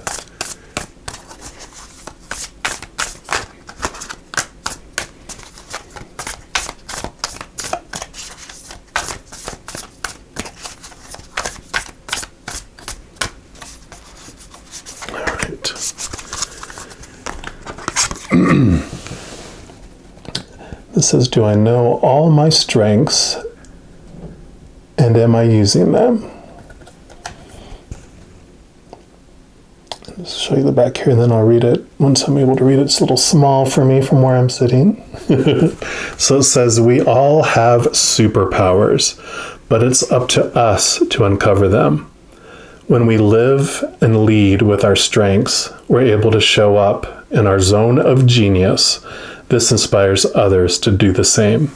All right. This says, do I know all my strengths? And am I using them? I'll show you the back here, and then I'll read it once I'm able to read it. It's a little small for me from where I'm sitting. So it says, we all have superpowers, but it's up to us to uncover them. When we live and lead with our strengths, we're able to show up in our zone of genius. This inspires others to do the same.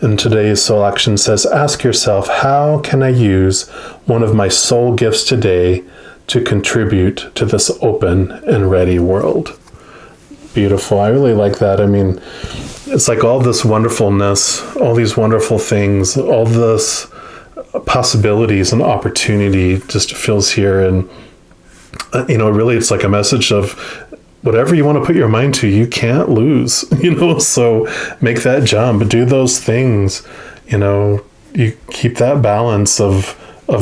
And today's soul action says, ask yourself, how can I use one of my soul gifts today to contribute to this open and ready world? Beautiful. I really like that. I mean, it's like all this wonderfulness, all these wonderful things, all this possibilities and opportunity just feels here. And, really it's like a message of, whatever you want to put your mind to, you can't lose, so make that jump, do those things, you keep that balance of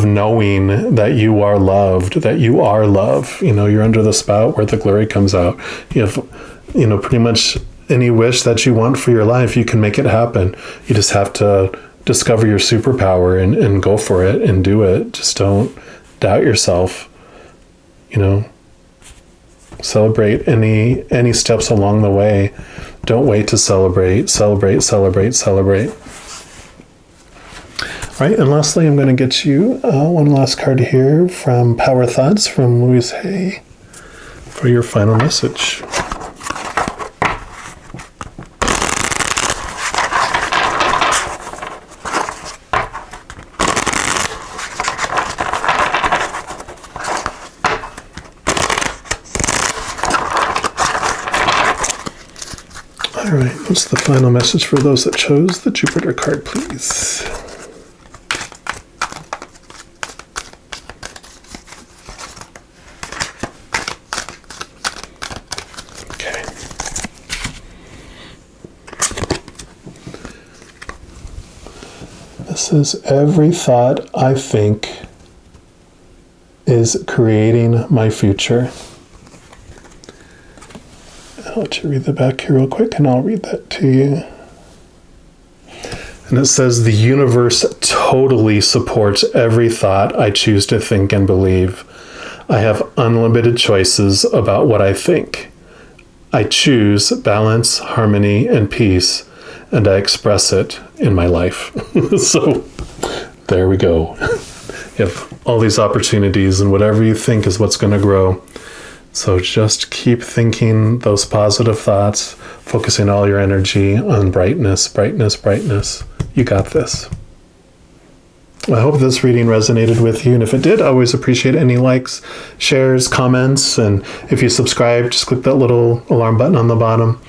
knowing that you are loved, you're under the spout where the glory comes out. You have, pretty much any wish that you want for your life, you can make it happen. You just have to discover your superpower and go for it and do it. Just don't doubt yourself, Celebrate any steps along the way. Don't wait to celebrate. All right, and lastly, I'm going to get you one last card here from Power Thoughts from Louise for your final message. All right, what's the final message for those that chose the Jupiter card, please? Okay. This is, every thought I think is creating my future. I'll let you read the back here real quick, and I'll read that to you. And it says, the universe totally supports every thought I choose to think and believe. I have unlimited choices about what I think. I choose balance, harmony, and peace, and I express it in my life. So there we go. You have all these opportunities, and whatever you think is what's going to grow. So just keep thinking those positive thoughts, focusing all your energy on brightness. You got this. I hope this reading resonated with you, and if it did, I always appreciate any likes, shares, comments, and if you subscribe, just click that little alarm button on the bottom,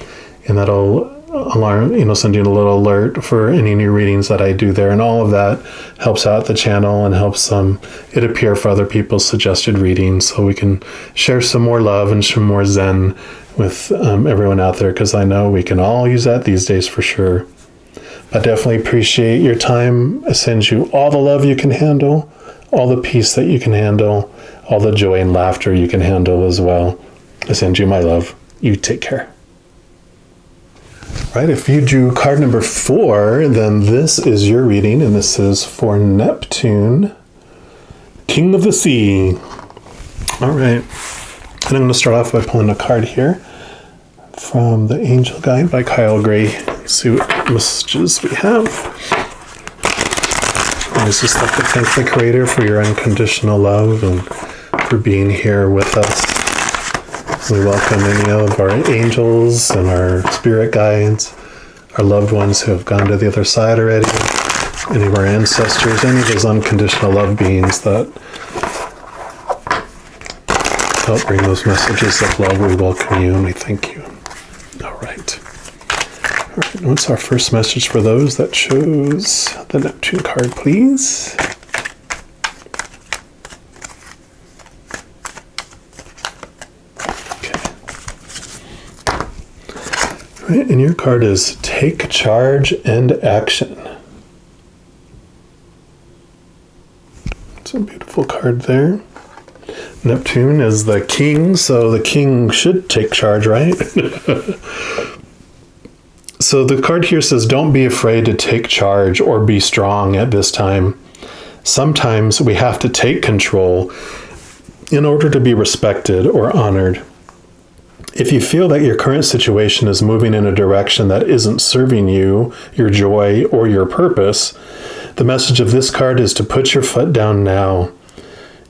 and that'll alarm, send you a little alert for any new readings that I do there. And all of that helps out the channel and helps it appear for other people's suggested readings, so we can share some more love and some more Zen with everyone out there, because I know we can all use that these days for sure. I definitely appreciate your time. I send you all the love you can handle, all the peace that you can handle, all the joy and laughter you can handle as well. I send you my love. You take care. Right, if you drew card number 4, then this is your reading, and this is for Neptune, King of the Sea. All right, and I'm going to start off by pulling a card here from the Angel Guide by Kyle Gray. See what messages we have. I just like to thank the Creator for your unconditional love and for being here with us. We welcome any of our angels and our spirit guides, our loved ones who have gone to the other side already, any of our ancestors, any of those unconditional love beings that help bring those messages of love. We welcome you and we thank you. All right. All right. What's our first message for those that chose the Neptune card, please? And your card is Take Charge and Action. It's a beautiful card there. Neptune is the king, so the king should take charge, right? So the card here says, don't be afraid to take charge or be strong at this time. Sometimes we have to take control in order to be respected or honored. If you feel that your current situation is moving in a direction that isn't serving you, your joy, or your purpose, the message of this card is to put your foot down now.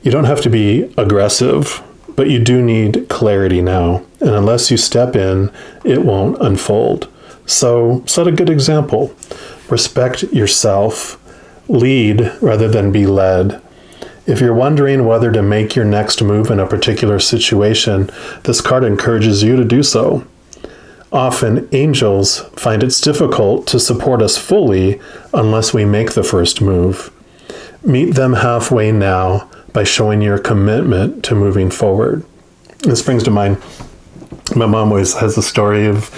You don't have to be aggressive, but you do need clarity now. And unless you step in, it won't unfold. So set a good example. Respect yourself. Lead rather than be led. If you're wondering whether to make your next move in a particular situation, this card encourages you to do so. Often, angels find it's difficult to support us fully unless we make the first move. Meet them halfway now by showing your commitment to moving forward. This brings to mind, my mom always has a story of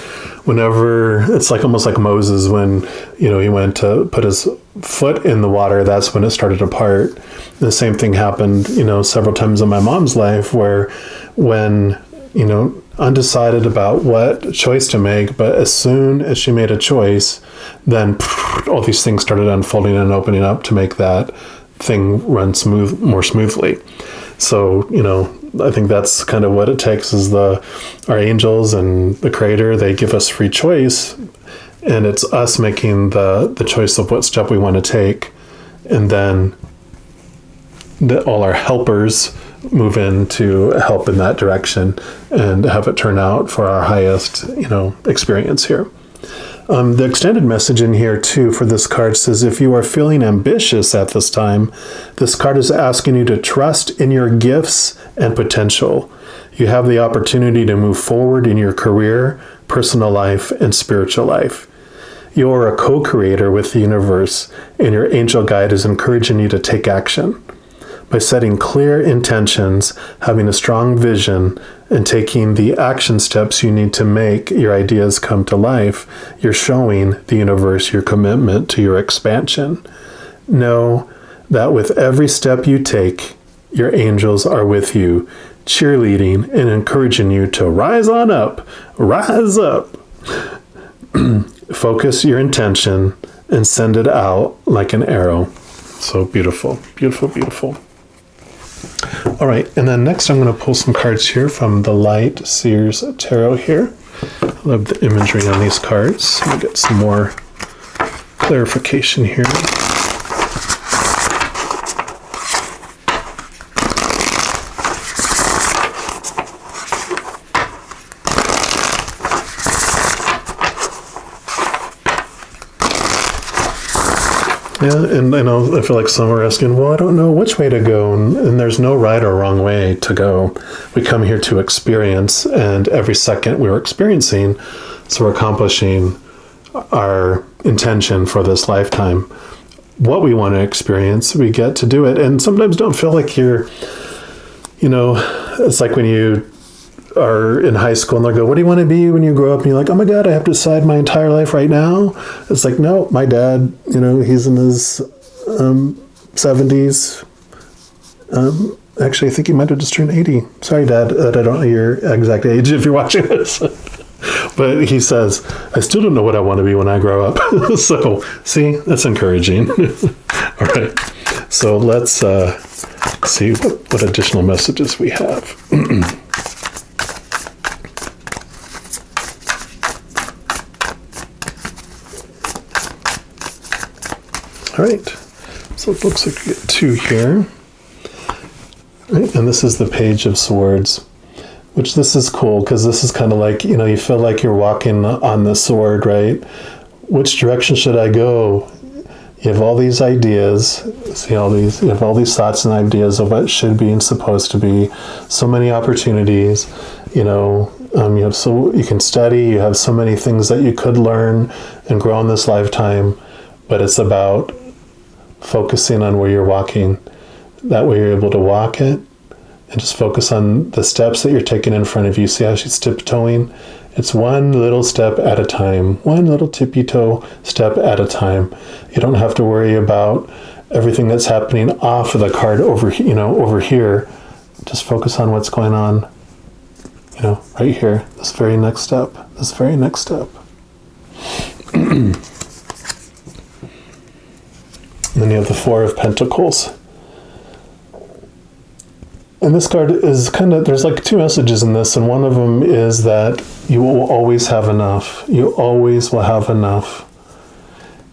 whenever, it's like almost like Moses when, he went to put his foot in the water, that's when it started to part. The same thing happened, several times in my mom's life where when, undecided about what choice to make, but as soon as she made a choice, then all these things started unfolding and opening up to make that thing run more smoothly. So, I think that's kind of what it takes is our angels and the Creator, they give us free choice, and it's us making the choice of what step we want to take, and then all our helpers move in to help in that direction and have it turn out for our highest, experience here. The extended message in here too for this card says, if you are feeling ambitious at this time, this card is asking you to trust in your gifts and potential. You have the opportunity to move forward in your career, personal life, and spiritual life. You are a co-creator with the universe, and your angel guide is encouraging you to take action. By setting clear intentions, having a strong vision, and taking the action steps you need to make your ideas come to life, you're showing the universe your commitment to your expansion. Know that with every step you take, your angels are with you, cheerleading and encouraging you to rise on up, rise up. Focus your intention and send it out like an arrow. So beautiful, beautiful, beautiful. All right, and then next I'm going to pull some cards here from the Light Seers Tarot here. I love the imagery on these cards. Let me get some more clarification here. Yeah, and I feel like some are asking, well, I don't know which way to go, and there's no right or wrong way to go. We come here to experience, and every second we're experiencing, so we're accomplishing our intention for this lifetime, what we want to experience, we get to do it. And sometimes don't feel like you're, it's like when you are in high school and they'll go, what do you want to be when you grow up? And you're like, oh my God, I have to decide my entire life right now. It's like, no, my dad, he's in his 70s. Actually, I think he might have just turned 80. Sorry, Dad, I don't know your exact age if you're watching this. But he says, I still don't know what I want to be when I grow up. So, see, that's encouraging. All right. So let's see what additional messages we have. All right. So it looks like we get 2 here. Right, and this is the Page of Swords, which this is cool because this is kind of like, you feel like you're walking on the sword, right? Which direction should I go? You have all these ideas, you have all these thoughts and ideas of what should be and supposed to be. So many opportunities, you can study, you have so many things that you could learn and grow in this lifetime, but it's about focusing on where you're walking. That way you're able to walk it and just focus on the steps that you're taking in front of you. See how she's tiptoeing? It's one little step at a time, one little tippy toe step at a time. You don't have to worry about everything that's happening off of the card over here. Just focus on what's going on, right here, this very next step. And then you have the Four of Pentacles. And this card is there's like 2 messages in this, and one of them is that you will always have enough. You always will have enough.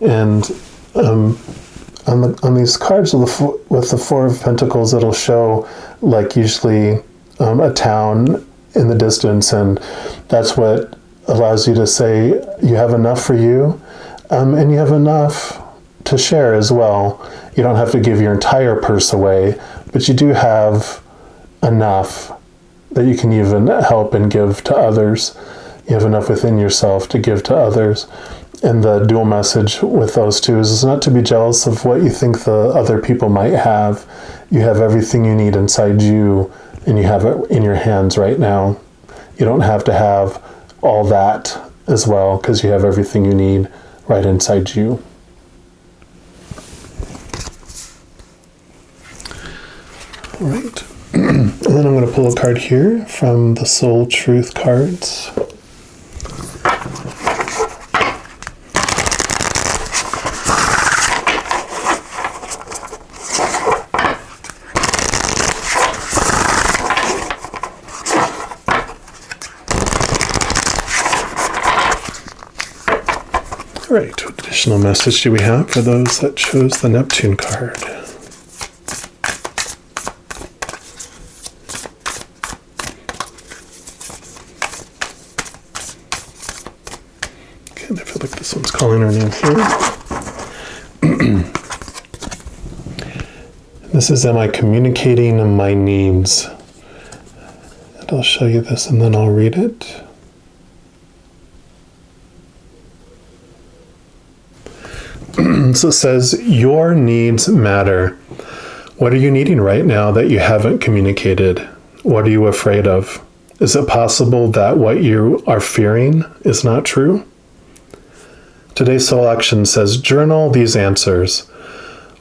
And on these cards with the Four of Pentacles, it'll show like usually a town in the distance, and that's what allows you to say you have enough for you, and you have enough to share as well. You don't have to give your entire purse away, but you do have enough that you can even help and give to others. You have enough within yourself to give to others. And the dual message with those 2 is not to be jealous of what you think the other people might have. You have everything you need inside you, and you have it in your hands right now. You don't have to have all that as well, because you have everything you need right inside you. All right. And then I'm going to pull a card here from the Soul Truth cards. All right, what additional message do we have for those that chose the Neptune card? I feel like this one's calling her name here. This is, am I communicating my needs? And I'll show you this and then I'll read it. So it says, your needs matter. What are you needing right now that you haven't communicated? What are you afraid of? Is it possible that what you are fearing is not true? Today's soul action says, journal these answers.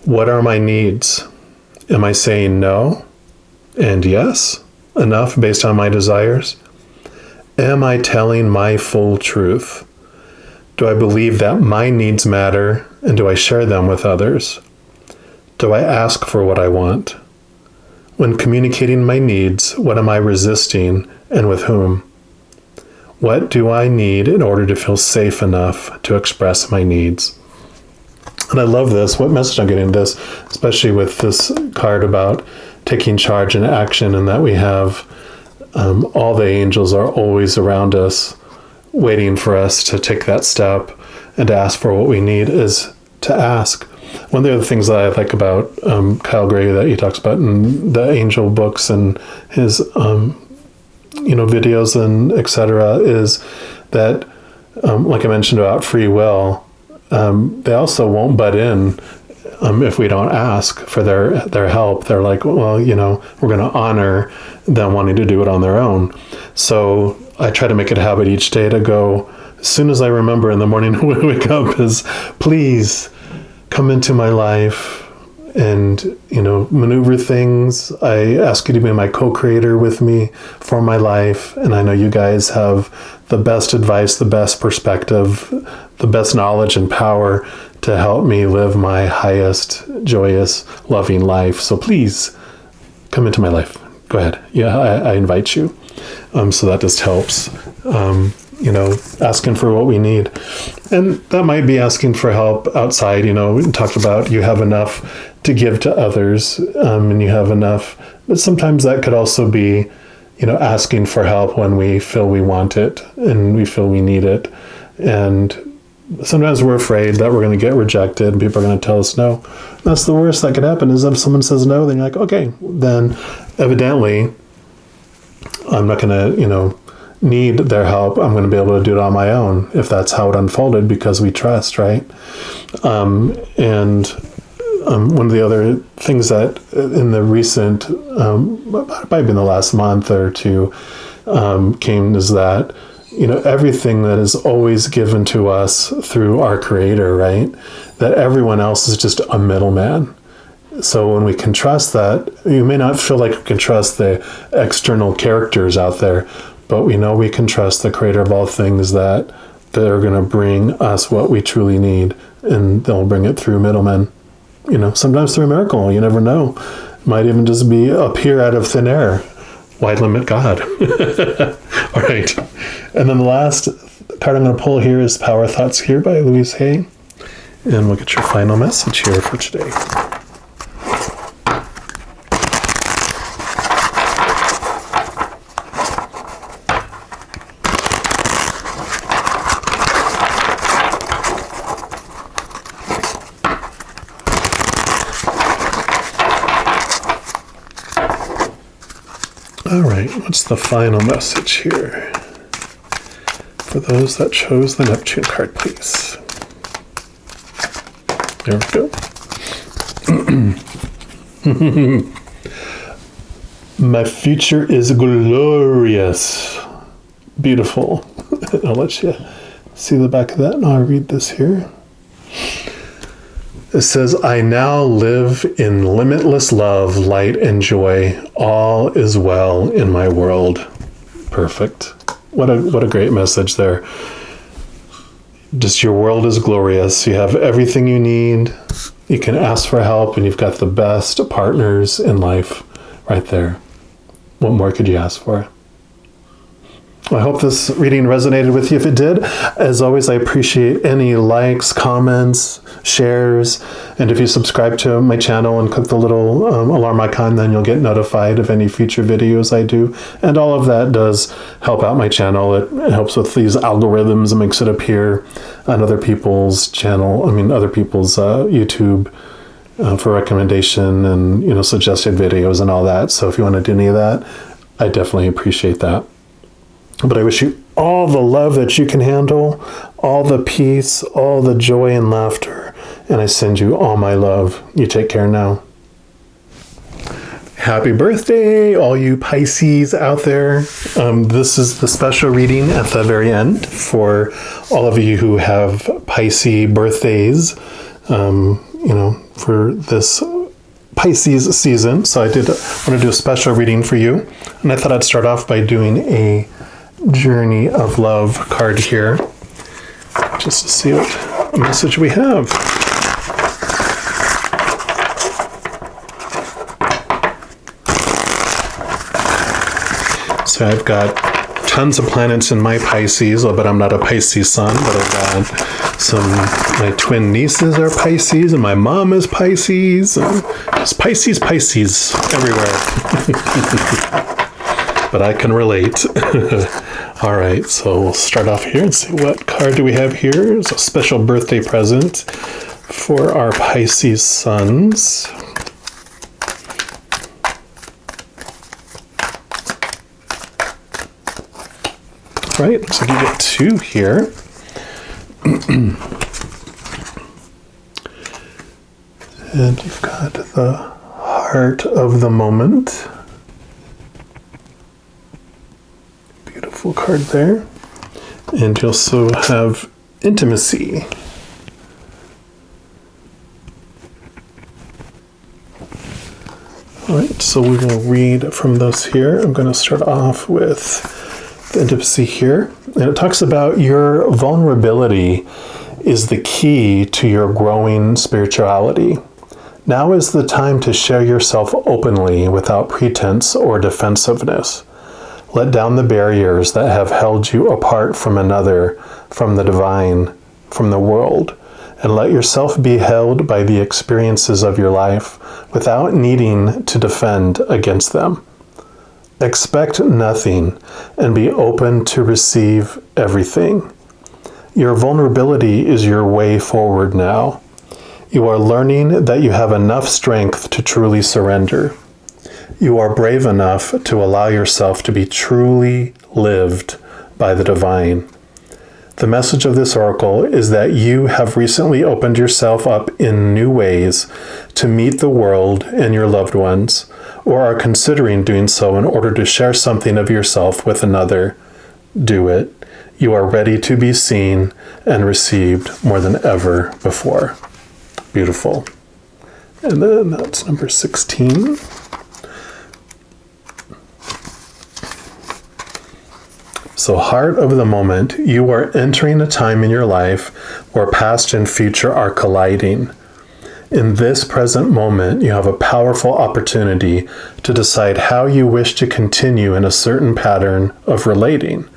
What are my needs? Am I saying no and yes enough based on my desires? Am I telling my full truth? Do I believe that my needs matter, and do I share them with others? Do I ask for what I want? When communicating my needs, what am I resisting and with whom? What do I need in order to feel safe enough to express my needs? And I love this. What message I'm getting this, especially with this card about taking charge and action, and that we have all the angels are always around us, waiting for us to take that step and to ask for what we need, is to ask. One of the other things that I like about Kyle Gray that he talks about in the angel books and his videos and etc. is that like I mentioned about free will, they also won't butt in if we don't ask for their help. They're like, well, you know, we're going to honor them wanting to do it on their own. So I try to make it a habit each day to go, as soon as I remember in the morning when I wake up, is please come into my life and, you know, maneuver things. I ask you to be my co-creator with me for my life. And I know you guys have the best advice, the best perspective, the best knowledge and power to help me live my highest, joyous, loving life. So please come into my life. Go ahead. Yeah, I invite you. So that just helps. You know, asking for what we need. And that might be asking for help outside. You know, we talked about you have enough to give to others, and you have enough. But sometimes that could also be, you know, asking for help when we feel we want it and we feel we need it. And sometimes we're afraid that we're going to get rejected and people are going to tell us no. That's the worst that could happen, is if someone says no, then you're like, okay, then evidently I'm not going to, you know, need their help. I'm going to be able to do it on my own, if that's how it unfolded, because we trust, right? One of the other things that in the recent, maybe in the last month or two, came is that, you know, everything that is always given to us through our Creator, right? That everyone else is just a middleman. So when we can trust that, you may not feel like we can trust the external characters out there, but we know we can trust the Creator of all things, that they're going to bring us what we truly need, and they'll bring it through middlemen. You know, sometimes through a miracle. You never know. It might even just be appear out of thin air. Why limit God? All right. And then the last card I'm going to pull here is Power Thoughts here by Louise Hay. And we'll get your final message here for today. All right, what's the final message here? For those that chose the Neptune card, please. There we go. My future is glorious. Beautiful. I'll let you see the back of that, and I'll read this here. It says, I now live in limitless love, light, and joy. All is well in my world. Perfect. What a great message there. Just your world is glorious. You have everything you need. You can ask for help, and you've got the best partners in life right there. What more could you ask for? I hope this reading resonated with you. If it did, as always, I appreciate any likes, comments, shares, and if you subscribe to my channel and click the little alarm icon, then you'll get notified of any future videos I do. And all of that does help out my channel. It helps with these algorithms and makes it appear on other people's channel, other people's YouTube for recommendation and, you know, suggested videos and all that. So if you want to do any of that, I definitely appreciate that. But I wish you all the love that you can handle, all the peace, all the joy and laughter, and I send you all my love. You take care now. Happy birthday, all you Pisces out there. This is the special reading at the very end for all of you who have Pisces birthdays, for this Pisces season. So I want to do a special reading for you. And I thought I'd start off by doing a Journey of Love card here, just to see what message we have. So I've got tons of planets in my Pisces, but I'm not a Pisces sun, but I've got my twin nieces are Pisces, and my mom is Pisces, and it's Pisces everywhere. But I can relate. All right, so we'll start off here and see what card do we have here. It's a special birthday present for our Pisces suns. All right, looks like you get two here. And you've got the heart of the moment. Beautiful card there. And you also have intimacy. All right, so we will read from those here. I'm going to start off with the intimacy here. And it talks about your vulnerability is the key to your growing spirituality. Now is the time to share yourself openly without pretense or defensiveness. Let down the barriers that have held you apart from another, from the divine, from the world, and let yourself be held by the experiences of your life without needing to defend against them. Expect nothing and be open to receive everything. Your vulnerability is your way forward now. You are learning that you have enough strength to truly surrender. You are brave enough to allow yourself to be truly lived by the divine. The message of this oracle is that you have recently opened yourself up in new ways to meet the world and your loved ones, or are considering doing so in order to share something of yourself with another. Do it. You are ready to be seen and received more than ever before. Beautiful. And then that's number 16. So, heart of the moment, you are entering a time in your life where past and future are colliding. In this present moment, you have a powerful opportunity to decide how you wish to continue in a certain pattern of relating,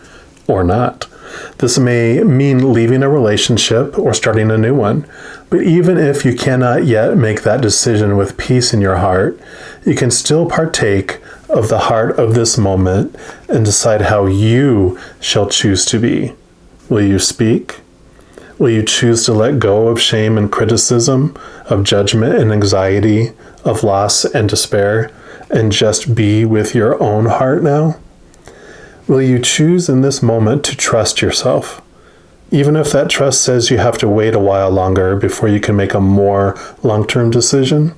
or not. This may mean leaving a relationship or starting a new one, but even if you cannot yet make that decision with peace in your heart, you can still partake of the heart of this moment and decide how you shall choose to be. Will you speak? Will you choose to let go of shame and criticism, of judgment and anxiety, of loss and despair, and just be with your own heart now? Will you choose in this moment to trust yourself, even if that trust says you have to wait a while longer before you can make a more long-term decision?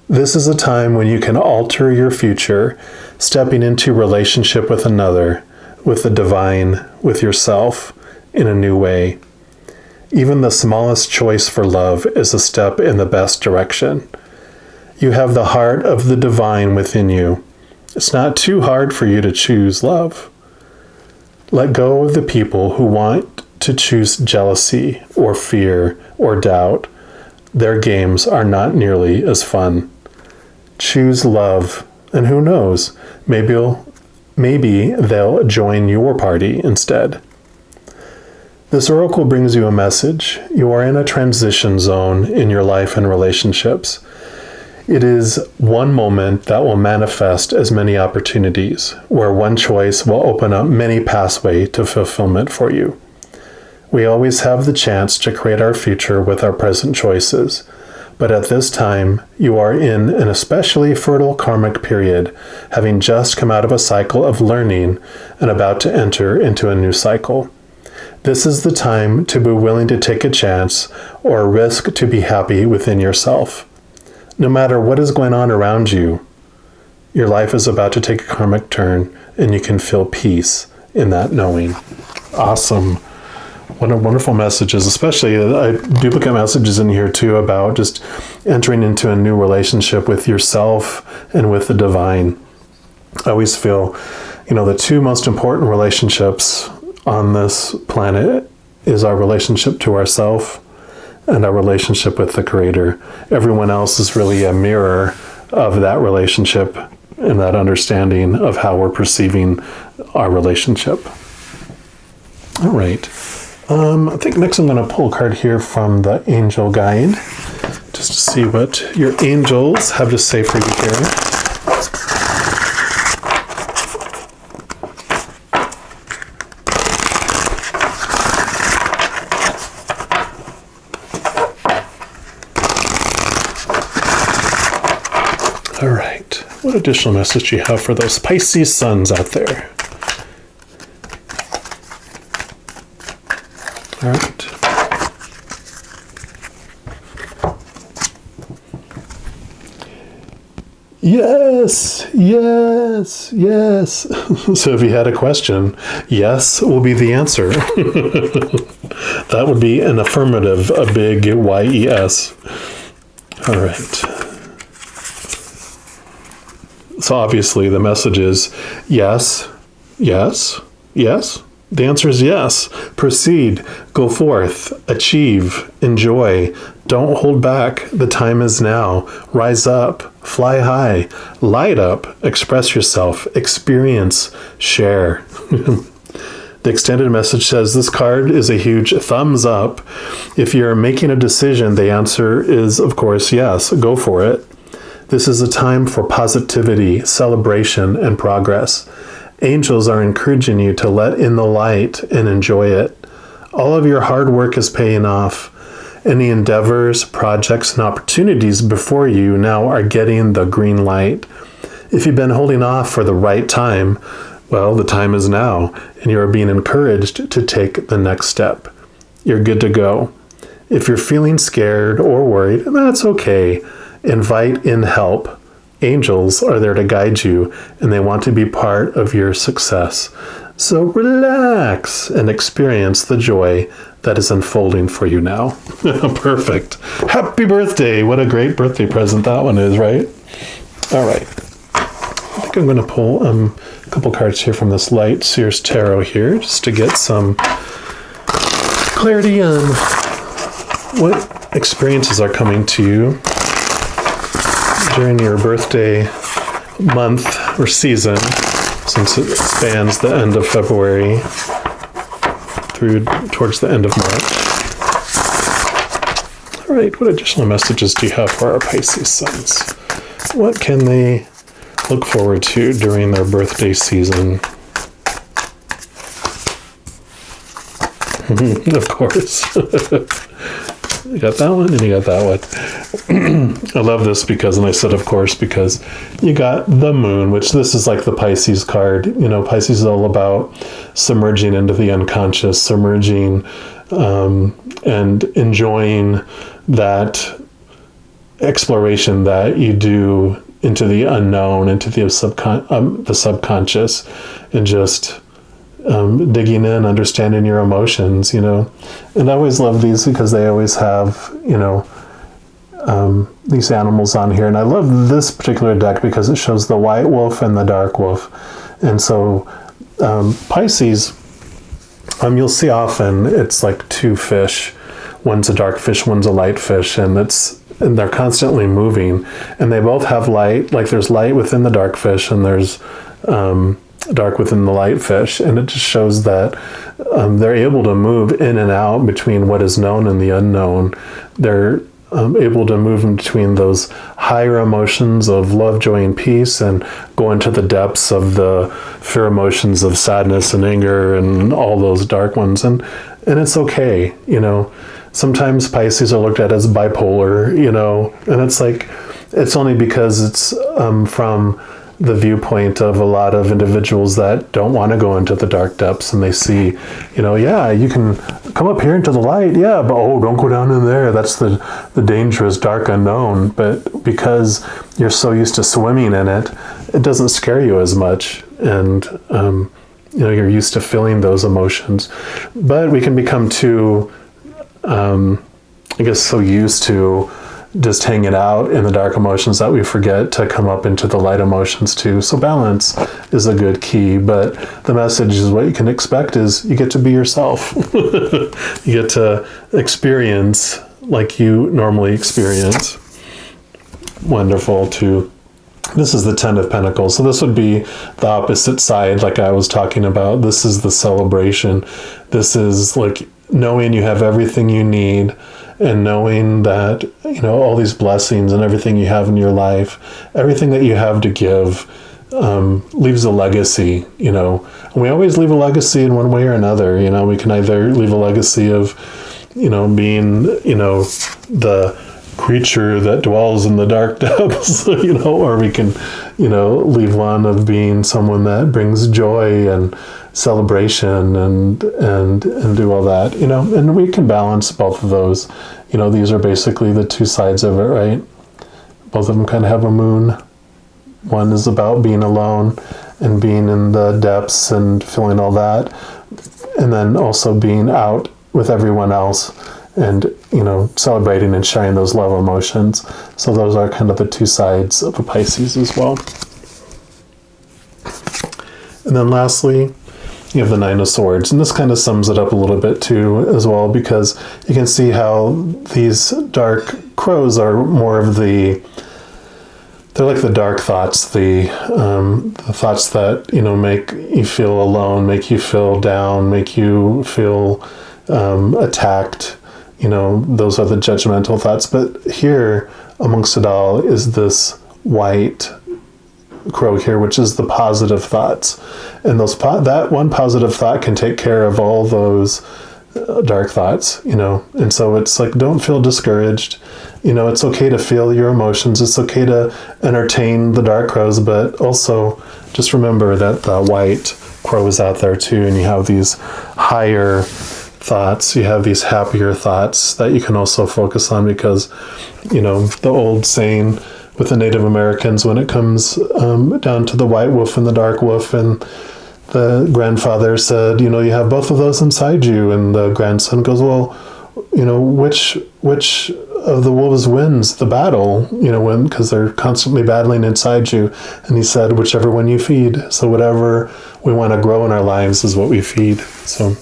This is a time when you can alter your future, stepping into relationship with another, with the divine, with yourself, in a new way. Even the smallest choice for love is a step in the best direction. You have the heart of the divine within you. It's not too hard for you to choose love. Let go of the people who want to choose jealousy or fear or doubt. Their games are not nearly as fun. Choose love, and who knows, maybe they'll join your party instead. This oracle brings you a message. You are in a transition zone in your life and relationships. It is one moment that will manifest as many opportunities, where one choice will open up many pathways to fulfillment for you. We always have the chance to create our future with our present choices, but at this time, you are in an especially fertile karmic period, having just come out of a cycle of learning and about to enter into a new cycle. This is the time to be willing to take a chance or risk to be happy within yourself. No matter what is going on around you, your life is about to take a karmic turn, and you can feel peace in that knowing. Awesome. What a wonderful messages, especially duplicate messages in here too about just entering into a new relationship with yourself and with the divine. I always feel, the two most important relationships on this planet is our relationship to ourself and our relationship with the Creator. Everyone else is really a mirror of that relationship and that understanding of how we're perceiving our relationship. All right. I think next I'm going to pull a card here from the Angel Guide, just to see what your angels have to say for you here. All right. What additional message do you have for those Pisces suns out there? All right. Yes, yes, yes. So if you had a question, yes will be the answer. That would be an affirmative, a big YES. All right. So obviously the message is yes, yes, yes. The answer is yes. Proceed, go forth, achieve, enjoy. Don't hold back. The time is now. Rise up, fly high, light up, express yourself, experience, share. The extended message says this card is a huge thumbs up. If you're making a decision, the answer is, of course, yes. Go for it. This is a time for positivity, celebration, and progress. Angels are encouraging you to let in the light and enjoy it. All of your hard work is paying off. Any endeavors, projects, and opportunities before you now are getting the green light. If you've been holding off for the right time, well, the time is now, and you are being encouraged to take the next step. You're good to go. If you're feeling scared or worried, that's okay. Invite in help. Angels are there to guide you, and they want to be part of your success. So relax and experience the joy that is unfolding for you now. Perfect. Happy birthday. What a great birthday present that one is, right? All right. I think I'm going to pull a couple cards here from this light Seer's Tarot here, just to get some clarity on what experiences are coming to you during your birthday month or season, since it spans the end of February through towards the end of March. All right, what additional messages do you have for our Pisces suns? What can they look forward to during their birthday season? Of course. You got that one and you got that one. I love this because, and I said of course, because you got the moon, which this is like the Pisces card. You know, Pisces is all about submerging into the unconscious, submerging and enjoying that exploration that you do into the unknown, into the subconscious, and just digging in, understanding your emotions, you know. And I always love these because they always have, you know, these animals on here. And I love this particular deck because it shows the white wolf and the dark wolf. And so Pisces, you'll see often it's like two fish. One's a dark fish, one's a light fish, and they're constantly moving. And they both have light, like there's light within the dark fish and there's dark within the light fish, and it just shows that they're able to move in and out between what is known and the unknown. They're able to move in between those higher emotions of love, joy, and peace, and go into the depths of the fear emotions of sadness and anger and all those dark ones. And it's okay, you know. Sometimes Pisces are looked at as bipolar, you know, and it's like, it's only because it's from the viewpoint of a lot of individuals that don't want to go into the dark depths, and they see, you know, yeah, you can come up here into the light, yeah, but oh, don't go down in there. That's the dangerous dark unknown. But because you're so used to swimming in it, it doesn't scare you as much, and you know, you're used to feeling those emotions. But we can become too, I guess, so used to just hanging out in the dark emotions that we forget to come up into the light emotions too. So balance is a good key, but the message is what you can expect is you get to be yourself. You get to experience like you normally experience. Wonderful too. This is the Ten of Pentacles. So this would be the opposite side, like I was talking about. This is the celebration. This is like knowing you have everything you need, and knowing that, you know, all these blessings and everything you have in your life, everything that you have to give, leaves a legacy, you know. And we always leave a legacy in one way or another. You know, we can either leave a legacy of, you know, being, you know, the creature that dwells in the dark depths, you know, or we can, you know, leave one of being someone that brings joy and celebration and do all that, you know, and we can balance both of those. You know, these are basically the two sides of it, right? Both of them kind of have a moon One is about being alone and being in the depths and feeling all that. And then also being out with everyone else and, you know, celebrating and sharing those love emotions. So those are kind of the two sides of a Pisces as well. And then lastly, you have the Nine of Swords. And this kind of sums it up a little bit too as well, because you can see how these dark crows are more of the, they're like the dark thoughts, the thoughts that, you know, make you feel alone, make you feel down, make you feel attacked. You know, those are the judgmental thoughts. But here, amongst it all, is this white crow here, which is the positive thoughts. And those that one positive thought can take care of all those dark thoughts, you know. And so it's like, don't feel discouraged. You know, it's okay to feel your emotions. It's okay to entertain the dark crows, but also just remember that the white crow is out there too, and you have these higher thoughts, you have these happier thoughts that you can also focus on, because, you know, the old saying with the Native Americans, when it comes down to the white wolf and the dark wolf, and the grandfather said, you know, you have both of those inside you, and the grandson goes, well, you know, which of the wolves wins the battle, you know, when, because they're constantly battling inside you. And he said, whichever one you feed. So whatever we want to grow in our lives is what we feed. So,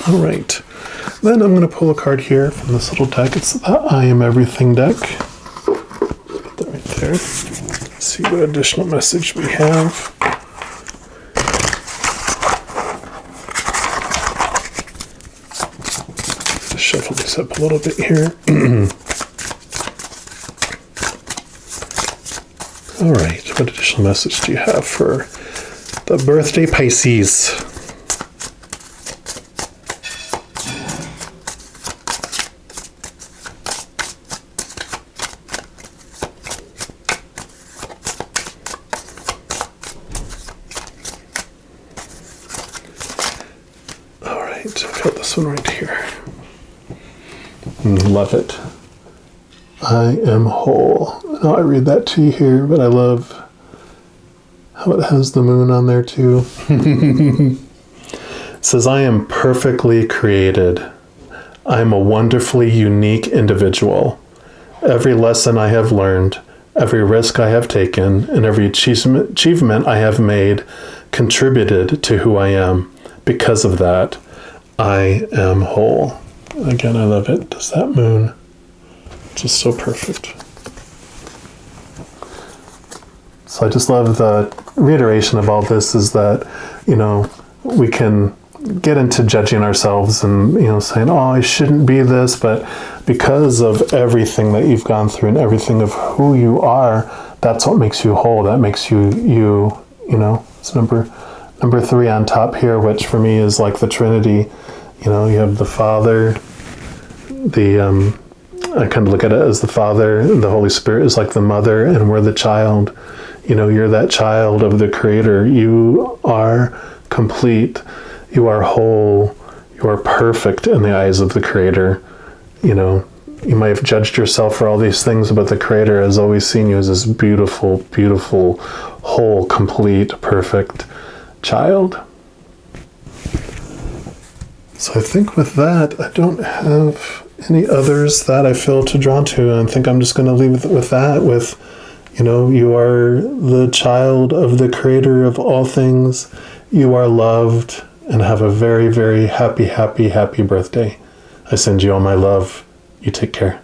all right. Then I'm going to pull a card here from this little deck. It's the I Am Everything deck. Put that right there. Let's see what additional message we have. Shuffle this up a little bit here. All right, what additional message do you have for the birthday Pisces? All right, I've got this one right here. Love it. I am whole. Now I read that to you here, but I love how it has the moon on there too. It says, I am perfectly created. I am a wonderfully unique individual. Every lesson I have learned, every risk I have taken, and every achievement I have made contributed to who I am. Because of that, I am whole. Again, I love it. Does that moon? Just so perfect. So I just love the reiteration of all this, is that, you know, we can get into judging ourselves and, you know, saying, oh, I shouldn't be this, but because of everything that you've gone through and everything of who you are, that's what makes you whole. That makes you, you know. It's number 3 on top here, which for me is like the Trinity. You know, you have the Father, I kind of look at it as the Father, the Holy Spirit is like the mother, and we're the child. You know, you're that child of the Creator. You are complete. You are whole. You are perfect in the eyes of the Creator. You know, you might have judged yourself for all these things, but the Creator has always seen you as this beautiful, beautiful, whole, complete, perfect child. So I think with that, I don't have any others that I feel to draw to. I think I'm just going to leave it with that, with, you know, you are the child of the Creator of all things. You are loved, and have a very, very happy, happy, happy birthday. I send you all my love. You take care.